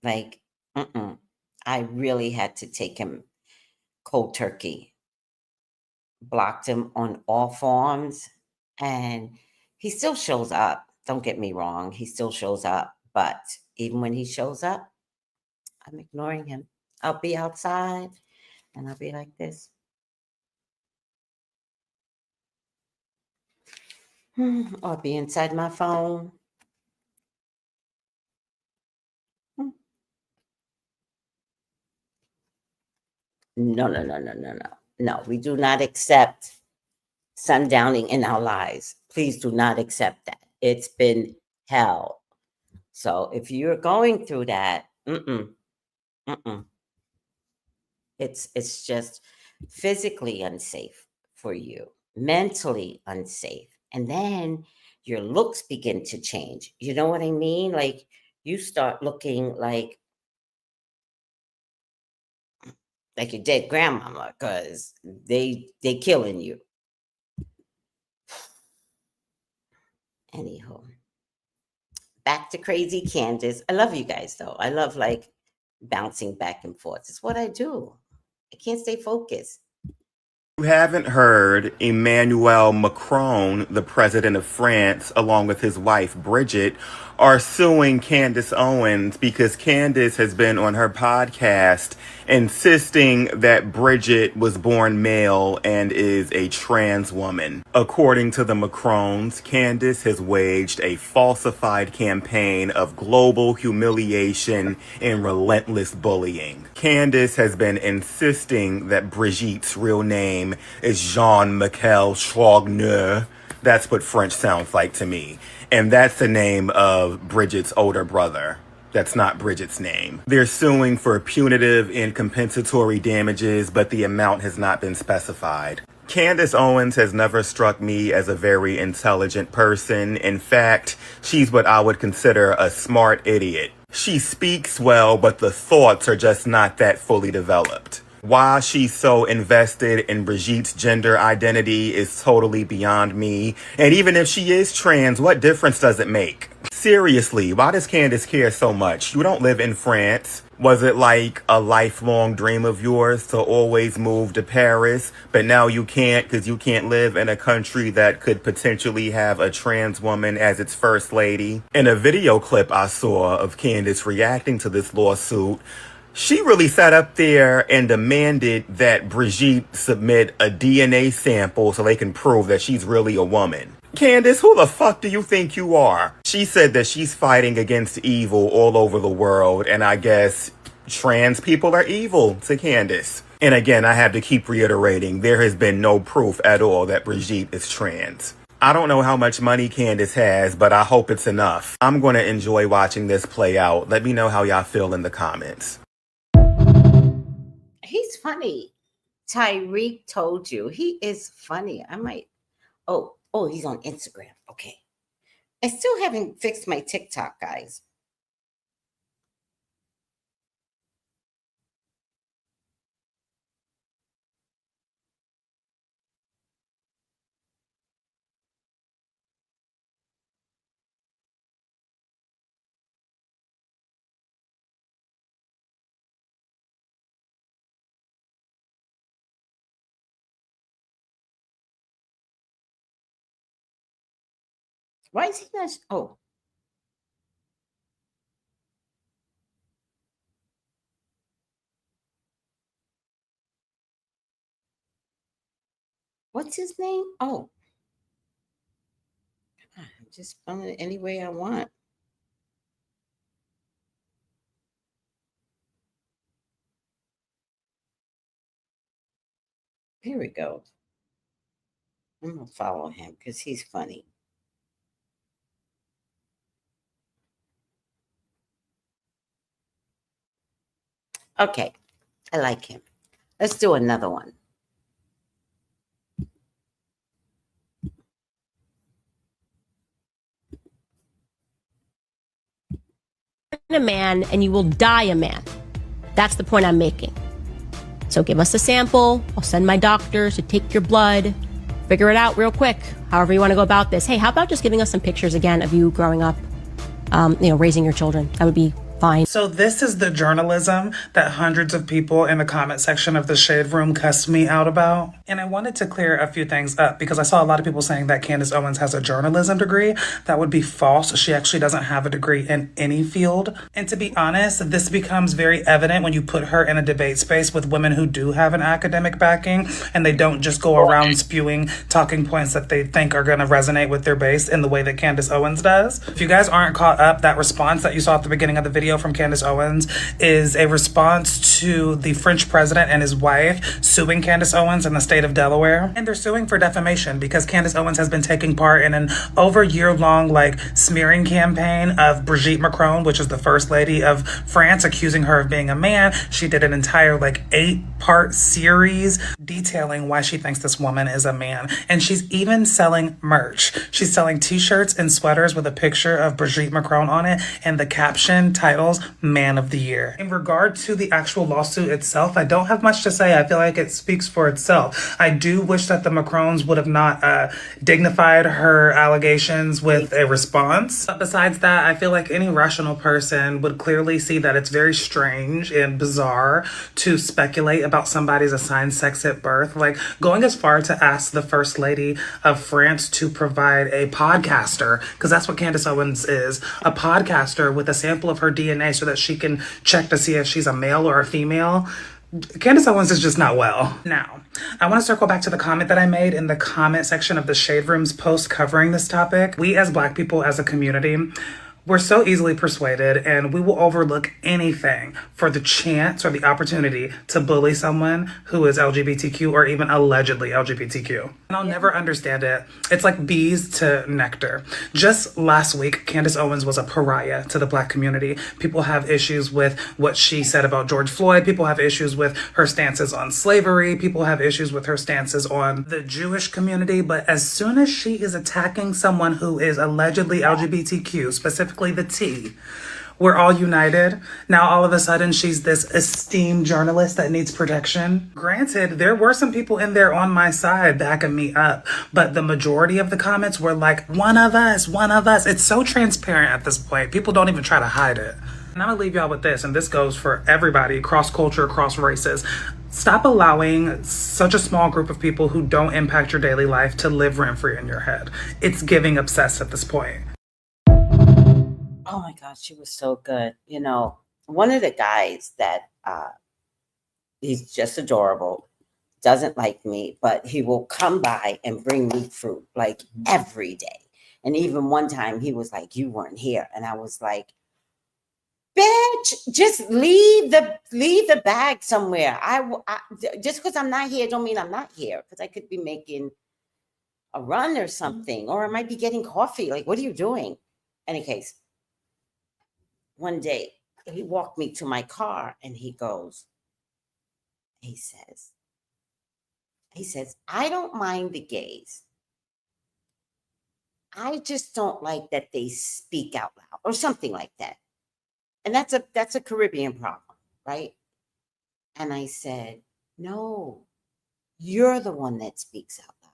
Like, I really had to take him cold turkey. Blocked him on all forms, and he still shows up. Don't get me wrong, he still shows up, but even when he shows up, I'm ignoring him. I'll be outside and I'll be like this. Or be inside my phone. No, we do not accept sundowning in our lives. Please do not accept that. It's been hell. So if you're going through that, it's just physically unsafe for you, mentally unsafe. And then your looks begin to change. You know what I mean? Like you start looking like your dead grandmama because they killing you. Anyhow, back to crazy Candace. I love you guys though. I love like bouncing back and forth. It's what I do. I can't stay focused. You haven't heard Emmanuel Macron, the president of France, along with his wife, Bridget, are suing Candace Owens because Candace has been on her podcast insisting that Bridget was born male and is a trans woman. According to the Macrons, Candace has waged a falsified campaign of global humiliation and relentless bullying. Candace has been insisting that Brigitte's real name is Jean-Michel Chaugneur. That's what French sounds like to me. And that's the name of Bridget's older brother. That's not Bridget's name. They're suing for punitive and compensatory damages, but the amount has not been specified. Candace Owens has never struck me as a very intelligent person. In fact, she's what I would consider a smart idiot. She speaks well, but the thoughts are just not that fully developed. Why she's so invested in Brigitte's gender identity is totally beyond me. And even if she is trans, what difference does it make? Seriously, why does Candace care so much? You don't live in France. Was it like a lifelong dream of yours to always move to Paris, but now you can't because you can't live in a country that could potentially have a trans woman as its first lady? In a video clip I saw of Candace reacting to this lawsuit, she really sat up there and demanded that Brigitte submit a DNA sample so they can prove that she's really a woman. Candace, who the fuck do you think you are? She said that she's fighting against evil all over the world, and I guess trans people are evil to Candace. And again, I have to keep reiterating, there has been no proof at all that Brigitte is trans. I don't know how much money Candace has, but I hope it's enough. I'm going to enjoy watching this play out. Let me know how y'all feel in the comments. He's funny. Tyreek told you. He is funny. I might... Oh, he's on Instagram. Okay. I still haven't fixed my TikTok, guys. Why is he not? Oh. What's his name? Oh. I'm just spelling it any way I want. Here we go. I'm going to follow him because he's funny. Okay. I like him. Let's do another one. A man and you will die a man. That's the point I'm making. So give us a sample. I'll send my doctors to take your blood, figure it out real quick, however you want to go about this. Hey, how about just giving us some pictures again of you growing up, raising your children? That would be fine. So this is the journalism that hundreds of people in the comment section of the Shade Room cussed me out about. And I wanted to clear a few things up because I saw a lot of people saying that Candace Owens has a journalism degree. That would be false. She actually doesn't have a degree in any field. And to be honest, this becomes very evident when you put her in a debate space with women who do have an academic backing and they don't just go around spewing talking points that they think are going to resonate with their base in the way that Candace Owens does. If you guys aren't caught up, that response that you saw at the beginning of the video from Candace Owens is a response to the French president and his wife suing Candace Owens in the state of Delaware. And they're suing for defamation because Candace Owens has been taking part in an over year-long smearing campaign of Brigitte Macron, which is the first lady of France, accusing her of being a man. She did an entire 8-part series detailing why she thinks this woman is a man. And she's even selling merch. She's selling t-shirts and sweaters with a picture of Brigitte Macron on it, and the caption titles Man of the Year. In regard to the actual lawsuit itself, I don't have much to say. I feel like it speaks for itself. I do wish that the Macrons would have not dignified her allegations with a response. But besides that, I feel like any rational person would clearly see that it's very strange and bizarre to speculate about somebody's assigned sex at birth. Going as far to ask the First Lady of France to provide a podcaster, because that's what Candace Owens is, a podcaster with a sample of her DNA so that she can check to see if she's a male or a female. Candace Owens is just not well. Now, I want to circle back to the comment that I made in the comment section of the Shade Room's post covering this topic. We as Black people, as a community, we're so easily persuaded, and we will overlook anything for the chance or the opportunity to bully someone who is LGBTQ or even allegedly LGBTQ. And I'll never understand it. It's like bees to nectar. Just last week, Candace Owens was a pariah to the Black community. People have issues with what she said about George Floyd. People have issues with her stances on slavery. People have issues with her stances on the Jewish community. But as soon as she is attacking someone who is allegedly LGBTQ, specifically the T, We're all united. Now, all of a sudden, she's this esteemed journalist that needs protection. Granted, there were some people in there on my side backing me up, but the majority of the comments were like, one of us, one of us. It's so transparent at this point. People don't even try to hide it. And I'm gonna leave y'all with this, and this goes for everybody, cross culture, cross races. Stop allowing such a small group of people who don't impact your daily life to live rent free in your head. It's giving obsessed at this point. Oh my God, she was so good. You know, one of the guys that he's just adorable, doesn't like me, but he will come by and bring me fruit like every day. And even one time he was like, you weren't here. And I was like, bitch, just leave the bag somewhere. Just because I'm not here don't mean I'm not here, because I could be making a run or something, or I might be getting coffee. Like, what are you doing? Any case, one day he walked me to my car and he says, I don't mind the gays. I just don't like that they speak out loud, or something like that. And that's a Caribbean problem, right? And I said, no, you're the one that speaks out loud.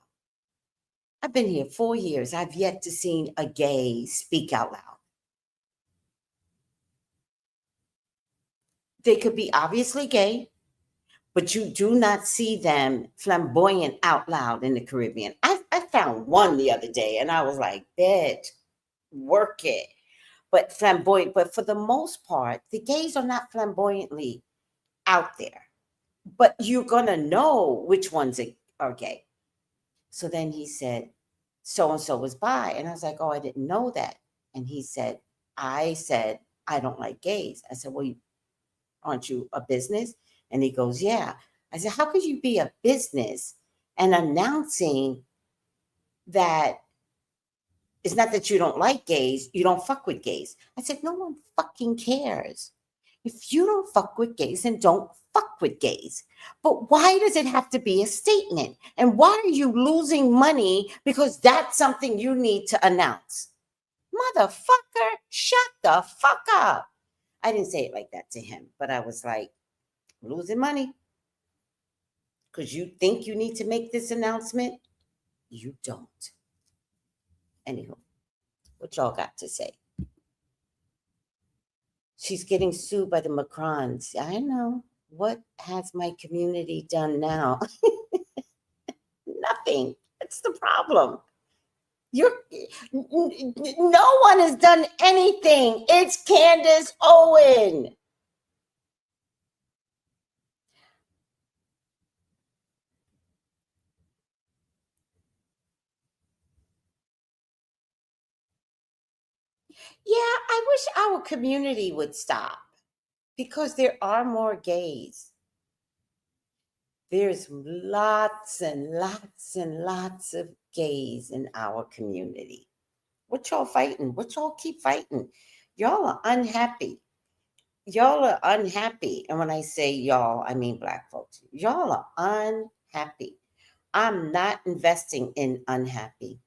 I've been here 4 years. I've yet to see a gay speak out loud. They could be obviously gay, but you do not see them flamboyant out loud in the Caribbean. I found one the other day and I was like, bitch, work it. But flamboyant, but for the most part, the gays are not flamboyantly out there. But you're going to know which ones are gay. So then he said, so-and-so was bi. And I was like, oh, I didn't know that. And he said, I don't like gays. I said, well, aren't you a business? And he goes, yeah. I said, how could you be a business and announcing that it's not that you don't like gays, you don't fuck with gays? I said, no one fucking cares. If you don't fuck with gays, then don't fuck with gays. But why does it have to be a statement? And why are you losing money because that's something you need to announce? Motherfucker, shut the fuck up. I didn't say it like that to him, but I was like, losing money because you think you need to make this announcement. You don't. Anywho, what y'all got to say? She's getting sued by the Macrons. I know. What has my community done now? Nothing. That's the problem. No one has done anything. It's Candace Owen. Yeah, I wish our community would stop, because there are more gays. There's lots and lots and lots of gays in our community. What y'all fighting? What y'all keep fighting? Y'all are unhappy. Y'all are unhappy. And when I say y'all, I mean Black folks. Y'all are unhappy. I'm not investing in unhappy.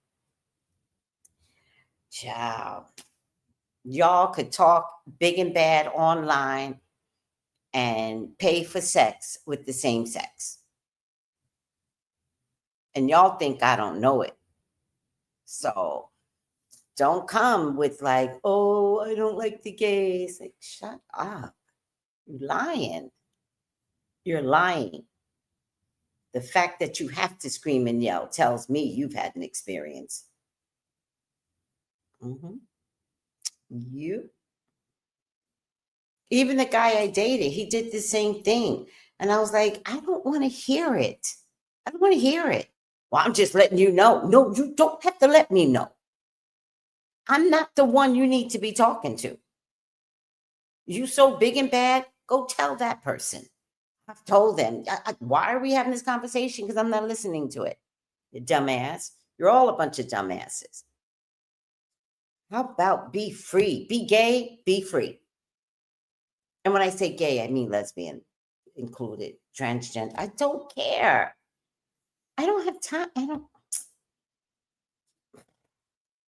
Child. Y'all could talk big and bad online and pay for sex with the same sex. And y'all think I don't know it. So don't come with like, oh, I don't like the gays. Like, shut up. You're lying. You're lying. The fact that you have to scream and yell tells me you've had an experience. You. Even the guy I dated, he did the same thing. And I was like, I don't want to hear it. I don't want to hear it. Well, I'm just letting you know. No, you don't have to let me know. I'm not the one you need to be talking to. You so big and bad, go tell that person. I've told them. Why are we having this conversation? Because I'm not listening to it. You dumbass. You're all a bunch of dumbasses. How about be free? Be gay, be free. And when I say gay, I mean lesbian included, transgender. I don't care. I don't have time.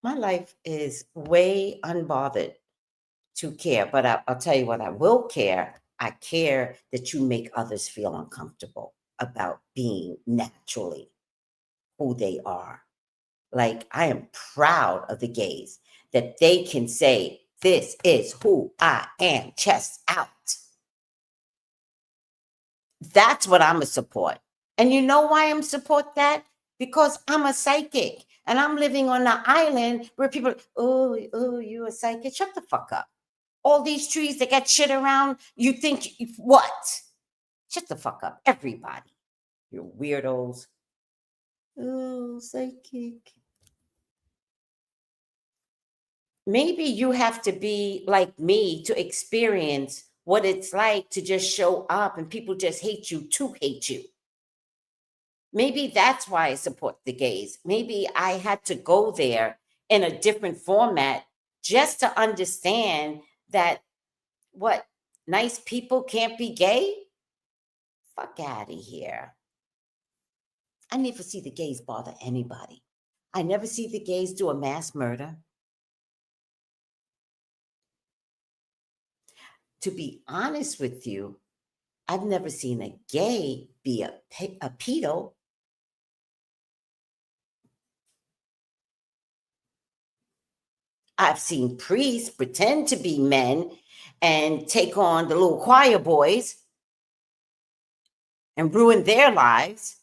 My life is way unbothered to care. But I'll tell you what I will care. I care that you make others feel uncomfortable about being naturally who they are. Like, I am proud of the gays that they can say, this is who I am, chest out. That's what I'm a support. And you know why I'm support that? Because I'm a psychic and I'm living on an island where people, oh, you a psychic? Shut the fuck up. All these trees that got shit around, you think what? Shut the fuck up, everybody. You weirdos. Oh, psychic. Maybe you have to be like me to experience what it's like to just show up and people just hate you to hate you. Maybe that's why I support the gays. Maybe I had to go there in a different format just to understand that what, nice people can't be gay? Fuck out of here. I never see the gays bother anybody. I never see the gays do a mass murder. To be honest with you, I've never seen a gay be a pedo. I've seen priests pretend to be men and take on the little choir boys and ruin their lives.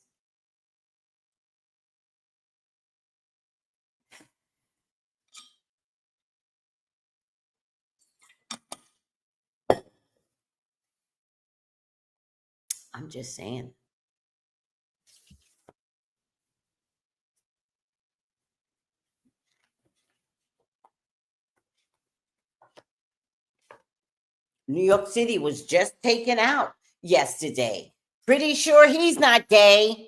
I'm just saying. New York City was just taken out yesterday. Pretty sure he's not gay.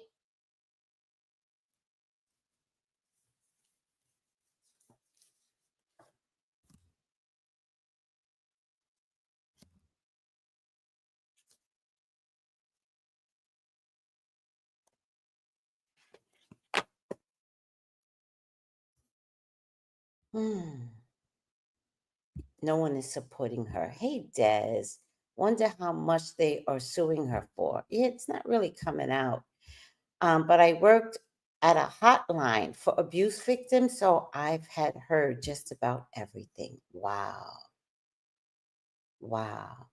No one is supporting her. Hey, Des, wonder how much they are suing her for. Yeah, it's not really coming out. But I worked at a hotline for abuse victims, so I've had heard just about everything. Wow. Wow.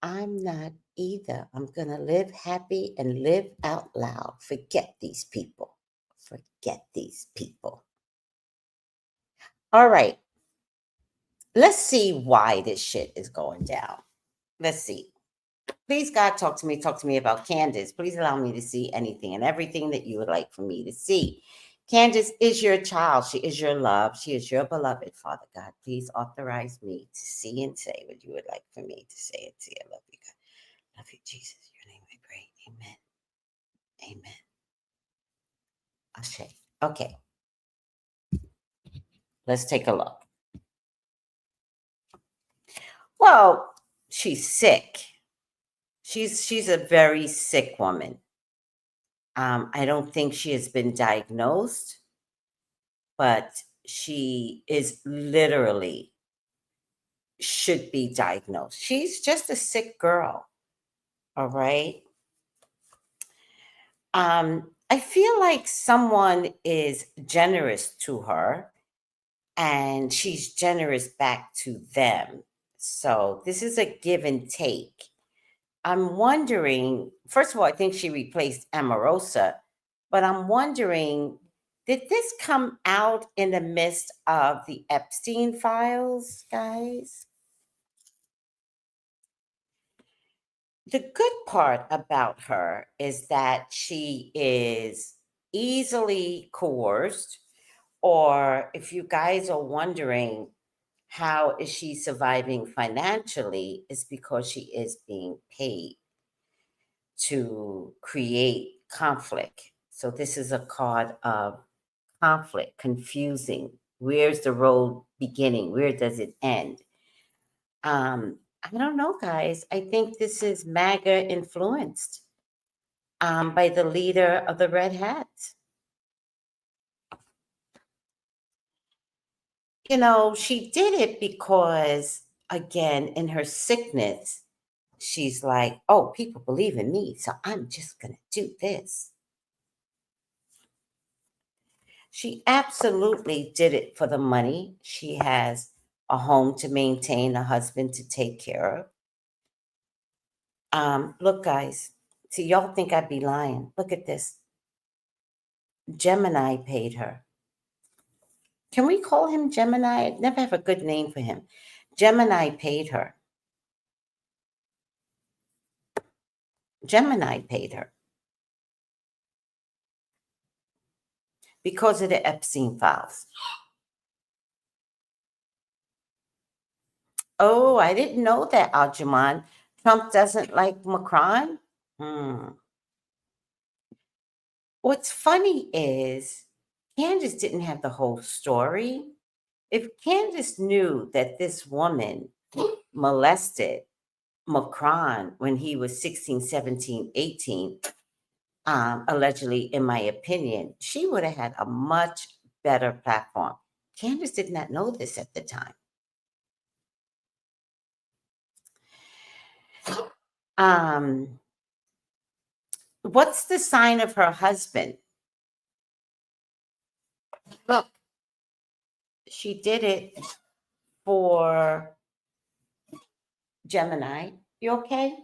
I'm not either. I'm going to live happy and live out loud. Forget these people. Forget these people. All right. Let's see why this shit is going down. Let's see. Please, God, talk to me. Talk to me about Candace. Please allow me to see anything and everything that you would like for me to see. Candace is your child. She is your love. She is your beloved. Father God, please authorize me to see and say what you would like for me to say and see. I love you, God. Love you, Jesus. In your name I pray. Amen. Amen. Ashe. Okay. Let's take a look. Well, she's sick. She's a very sick woman. I don't think she has been diagnosed, but she is literally should be diagnosed. She's just a sick girl. All right. I feel like someone is generous to her and she's generous back to them. So this is a give and take. I'm wondering, first of all, I think she replaced Amorosa, but I'm wondering, did this come out in the midst of the Epstein files, guys? The good part about her is that she is easily coerced, or if you guys are wondering how is she surviving financially, it's because she is being paid to create conflict. So this is a card of conflict, confusing. Where's the road beginning? Where does it end? I don't know, guys. I think this is MAGA influenced by the leader of the Red Hats. You know, she did it because again, in her sickness, she's like, oh, people believe in me, so I'm just going to do this. She absolutely did it for the money. She has a home to maintain, a husband to take care of. Look, guys, see, y'all think I'd be lying. Look at this. Gemini paid her. Can we call him Gemini? I never have a good name for him. Gemini paid her. Gemini paid her. Because of the Epstein files. Oh, I didn't know that, Aljaman. Trump doesn't like Macron? What's funny is Candace didn't have the whole story. If Candace knew that this woman molested Macron when he was 16, 17, 18, allegedly, in my opinion, she would have had a much better platform. Candace did not know this at the time. What's the sign of her husband? Look, she did it for Gemini. You okay?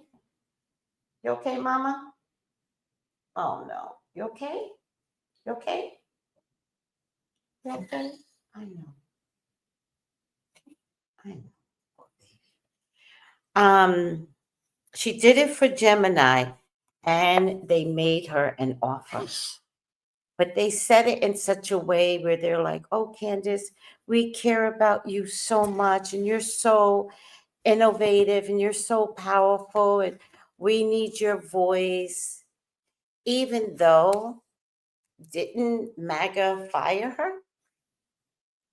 You okay, Mama? Oh, no. You okay? You okay? You okay? I know. I know. She did it for Gemini, and they made her an offer. But they said it in such a way where they're like, oh, Candace, we care about you so much, and you're so innovative, and you're so powerful, and we need your voice. Even though, didn't MAGA fire her?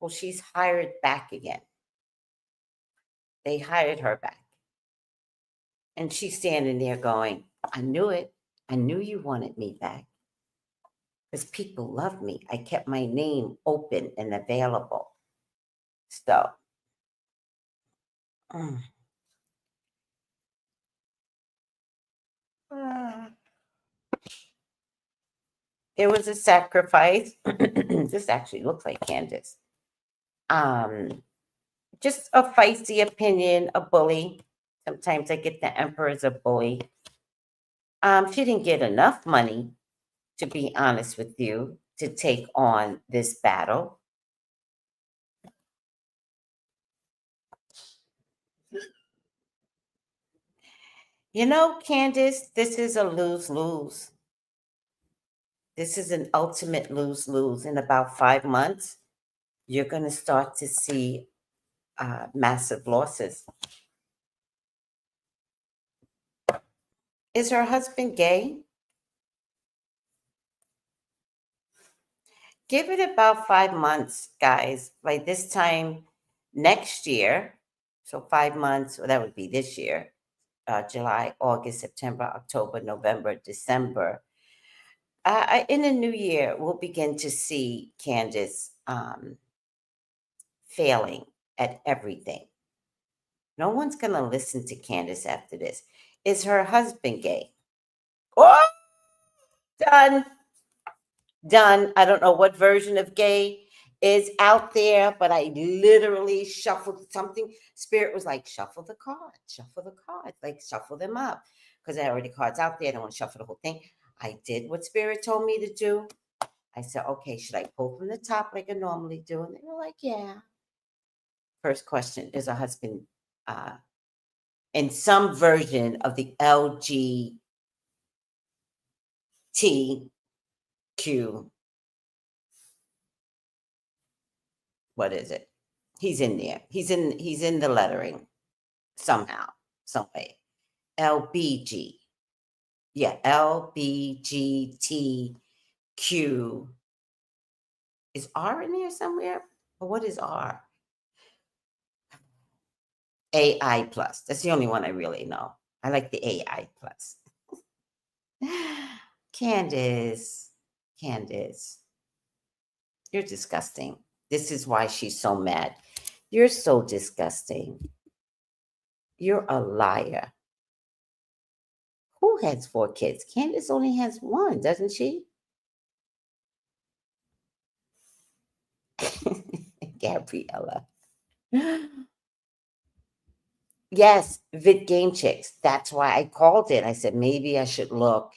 Well, she's hired back again. They hired her back. And she's standing there going, I knew it. I knew you wanted me back. Because people love me. I kept my name open and available. So, it was a sacrifice. This actually looks like Candace. Just a feisty opinion, a bully. Sometimes I get the emperor as a bully. She didn't get enough money, to be honest with you, to take on this battle. You know, Candace, this is a lose-lose. This is an ultimate lose-lose. In about 5 months, you're going to start to see massive losses. Is her husband gay? Give it about 5 months, guys. By this time next year, so 5 months, well, that would be this year, July, August, September, October, November, December. In the new year, we'll begin to see Candace failing at everything. No one's going to listen to Candace after this. Is her husband gay? Oh, done. Done. I don't know what version of gay is out there, but I literally shuffled something. Spirit was like, shuffle the cards, like shuffle them up. Because there are already cards out there. I don't want to shuffle the whole thing. I did what Spirit told me to do. I said, okay, should I pull from the top like I normally do? And they were like, yeah. First question, is a husband in some version of the LGBTQ, what is it? He's in there. He's in the lettering somehow, some way. LBG. Yeah, LBGTQ. Is R in there somewhere? Or what is R? AI plus. That's the only one I really know. I like the AI plus. Candace, you're disgusting. This is why she's so mad. You're so disgusting. You're a liar. Who has 4 kids? Candace only has 1, doesn't she? Gabriella. Yes, Vid Game Chicks. That's why I called it. I said maybe I should look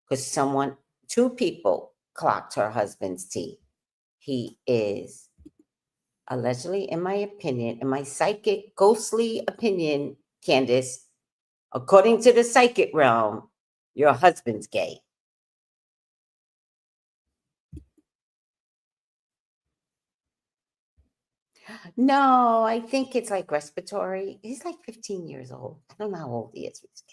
because 2 people clocked her husband's teeth. He is allegedly, in my opinion, in my psychic, ghostly opinion, Candace, according to the psychic realm, your husband's gay. No, I think it's like respiratory. He's like 15 years old. I don't know how old he is. He's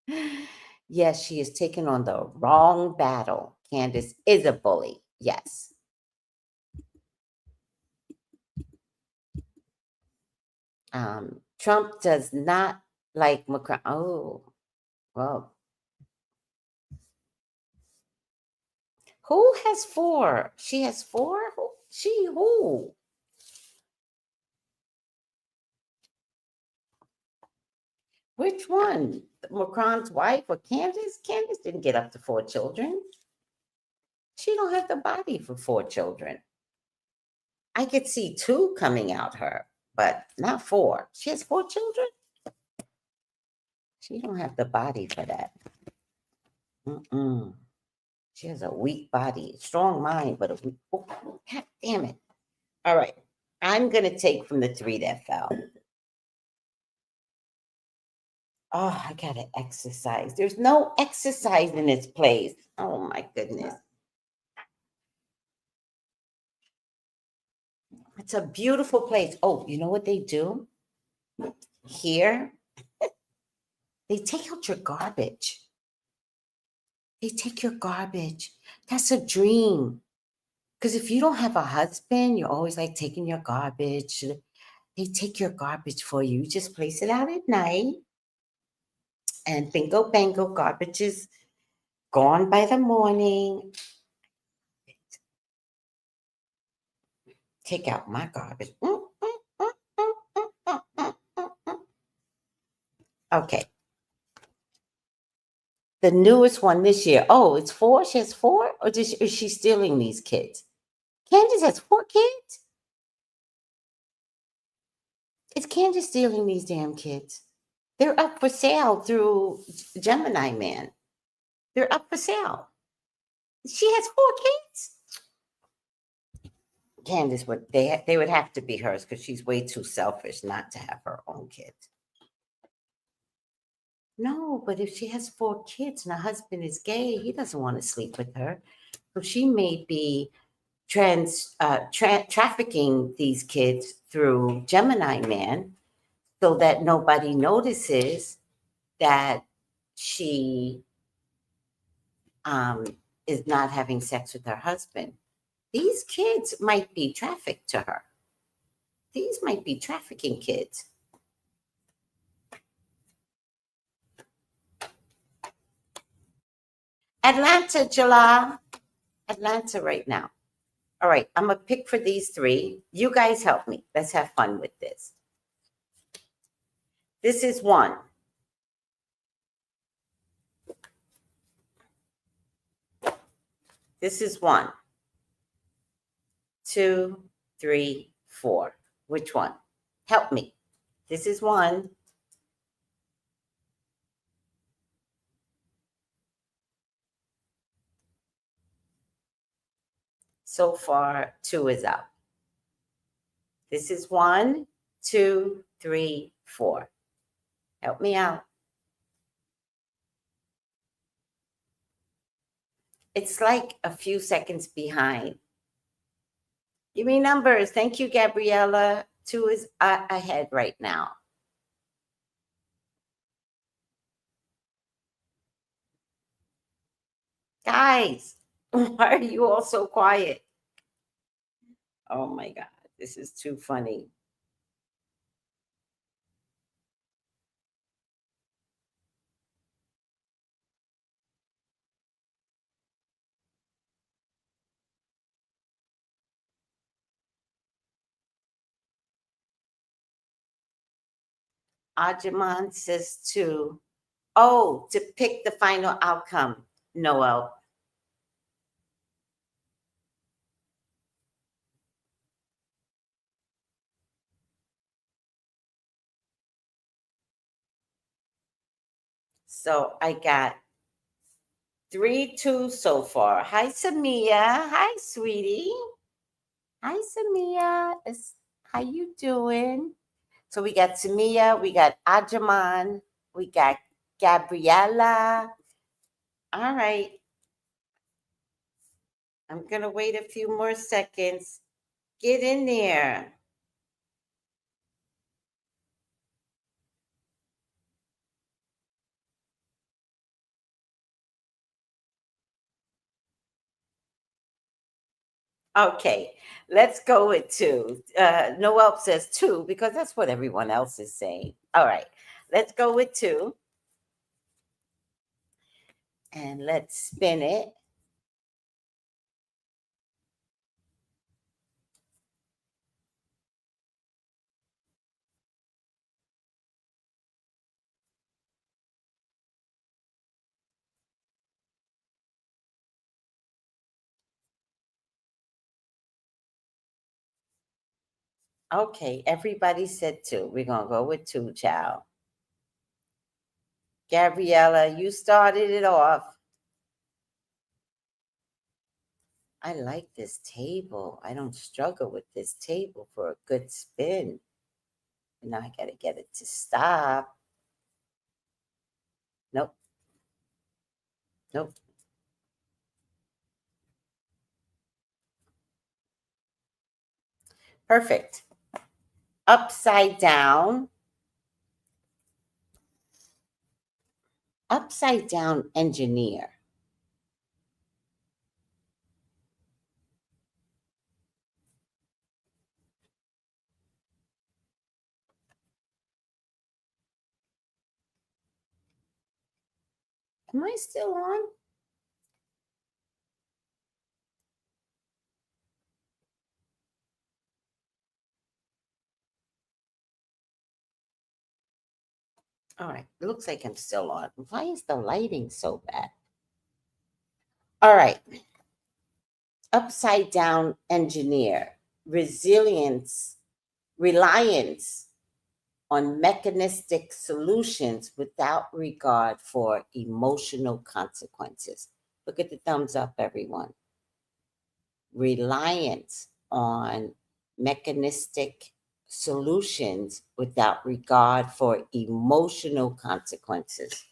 getting pretty old. Yes, she is taking on the wrong battle. Candace is a bully. Yes. Trump does not like Macron. Oh, well. Who has 4? She has 4? Who? Which one? Macron's wife or Candace? Candace didn't get up to 4 children. She don't have the body for 4 children. I could see 2 coming out her, but not 4. She has 4 children? She don't have the body for that. Mm-mm. She has a weak body, strong mind, but a weak. Oh, God damn it. All right. I'm going to take from the 3 that fell. Oh, I got to exercise. There's no exercise in this place. Oh, my goodness. It's a beautiful place. Oh, you know what they do? Here, they take out your garbage. They take your garbage. That's a dream. Because if you don't have a husband, you're always like taking your garbage. They take your garbage for you. You just place it out at night. And bingo, bango, garbage is gone by the morning. Take out my garbage. Okay. The newest one this year. Oh, it's 4? She has 4? Or is she stealing these kids? Candace has 4 kids? Is Candace stealing these damn kids? They're up for sale through Gemini Man. They're up for sale. She has 4 kids. Candace they would have to be hers because she's way too selfish not to have her own kids. No, but if she has 4 kids and her husband is gay, he doesn't want to sleep with her. So she may be trafficking these kids through Gemini Man so that nobody notices that she is not having sex with her husband. These kids might be trafficked to her. These might be trafficking kids. Atlanta, July. Atlanta right now. All right, I'm going to pick for these 3. You guys help me. Let's have fun with this. This is 1. This is 1. 2, 3, 4. Which one? Help me. This is 1. So far, 2 is up. This is 1, 2, 3, 4. Help me out. It's like a few seconds behind. Give me numbers. Thank you, Gabriella. 2 is ahead right now. Guys, why are you all so quiet? Oh my God, this is too funny. Ajaman says 2. Oh, to pick the final outcome, Noel. So I got 3, 2 so far. Hi, Samia. Hi, sweetie. Hi, Samia. How you doing? So we got Samia, we got Ajaman, we got Gabriella. All right. I'm going to wait a few more seconds. Get in there. Okay, let's go with 2. Noel says 2 because that's what everyone else is saying. All right, let's go with 2. And let's spin it. Okay, everybody said 2. We're going to go with 2, child. Gabriella, you started it off. I like this table. I don't struggle with this table for a good spin. Now I got to get it to stop. Nope. Nope. Perfect. Upside down. Upside down engineer. Am I still on? All right. It looks like I'm still on. Why is the lighting so bad? All right. Upside down engineer. Resilience. Reliance on mechanistic solutions without regard for emotional consequences. Look at the thumbs up, everyone. Reliance on mechanistic solutions without regard for emotional consequences.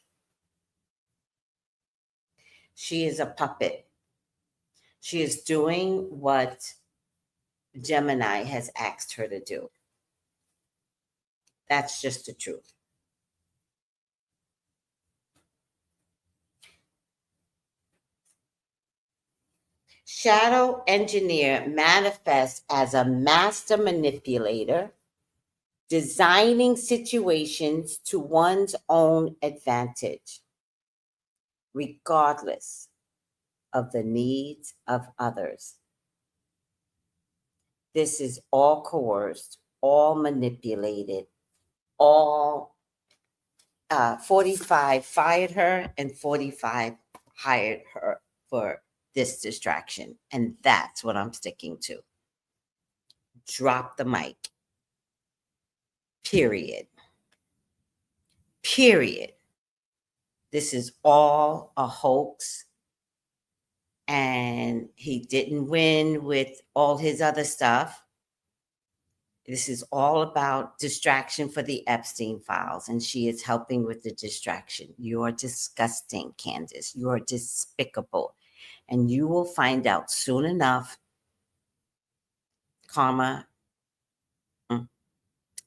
She is a puppet. She is doing what Gemini has asked her to do. That's just the truth. Shadow engineer manifests as a master manipulator, designing situations to one's own advantage, regardless of the needs of others. This is all coerced, all manipulated, all 45 fired her and 45 hired her for this distraction. And that's what I'm sticking to. Drop the mic. Period. Period. This is all a hoax. And he didn't win with all his other stuff. This is all about distraction for the Epstein files, and she is helping with the distraction. You're disgusting, Candace. You're despicable. And you will find out soon enough, karma.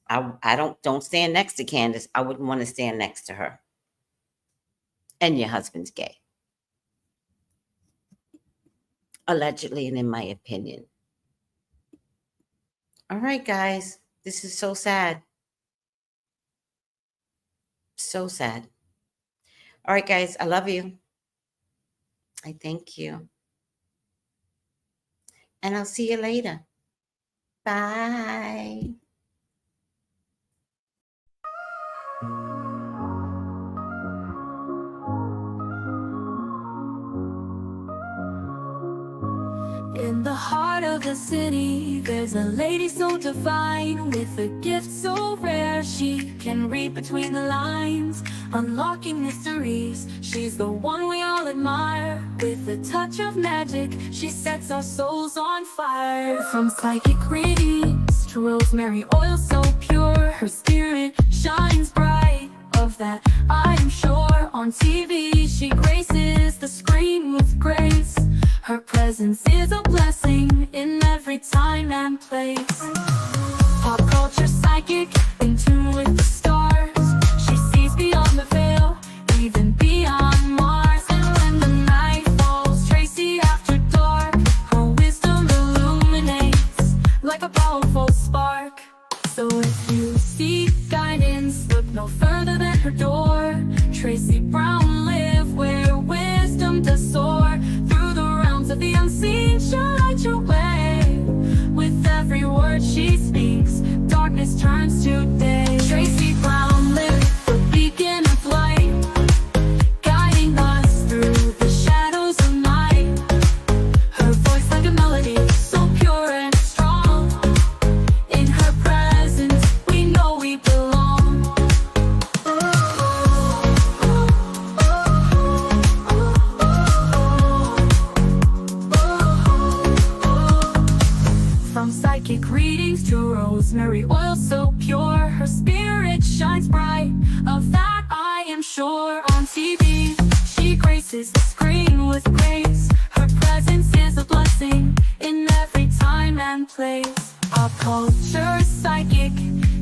I don't stand next to Candace. I wouldn't want to stand next to her. And your husband's gay. Allegedly, and in my opinion. All right, guys. This is so sad. So sad. All right, guys. I love you. I thank you. And I'll see you later. Bye. In the heart of the city, there's a lady so divine, with a gift so rare she can read between the lines, unlocking mysteries. She's the one we all admire. With a touch of magic, she sets our souls on fire. From psychic readings to rosemary oil so pure, her spirit shines bright. Of that I am sure. On TV she graces the screen with grace. Her presence is a blessing in every time and place. Pop culture psychic, in tune with the stars. She sees beyond the veil, even beyond Mars. And when the night falls, Tracy after dark, her wisdom illuminates like a powerful spark. So if you seek guidance, look no further than her door. Tracy Brown live where wisdom does soar. Through the realms of the unseen, she'll light your way. With every word she speaks, darkness turns to day. Tracy Brown live, the beacon of light, guiding us through the shadows of night. Her voice like a melody, so pure and strong. In her presence, we know we belong. From psychic readings to rosemary oil so pure, her spirit shines bright. Of that I am sure. On TV, she graces the screen with grace. Her presence is a blessing in every time and place. Pop culture psychic,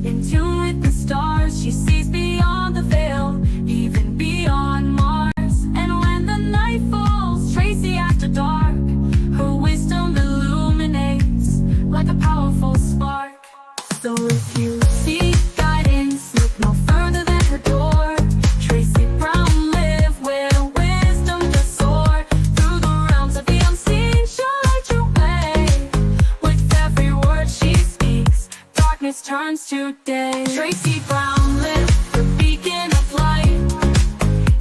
in tune with the stars. She sees beyond the veil, even beyond Mars. And when the night falls, Tracy after dark, her wisdom illuminates like a powerful spark. So if you seek guidance, look no further than her door. Tracy Brown live where wisdom does soar. Through the realms of the unseen, she'll light your way. With every word she speaks, darkness turns to day. Tracy Brown live, the beacon of light,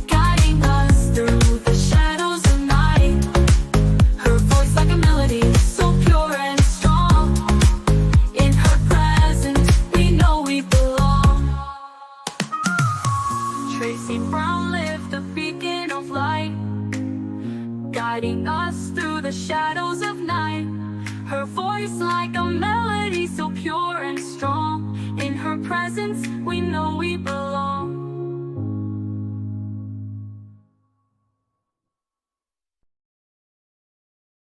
guiding us through the shadows of night. Her voice like a melody, so pure and strong. In her presence, we know we belong. Tracy Brown live, the beacon of light, guiding us through the shadows of night. Her voice like a melody, so pure and strong. In her presence, we know we belong.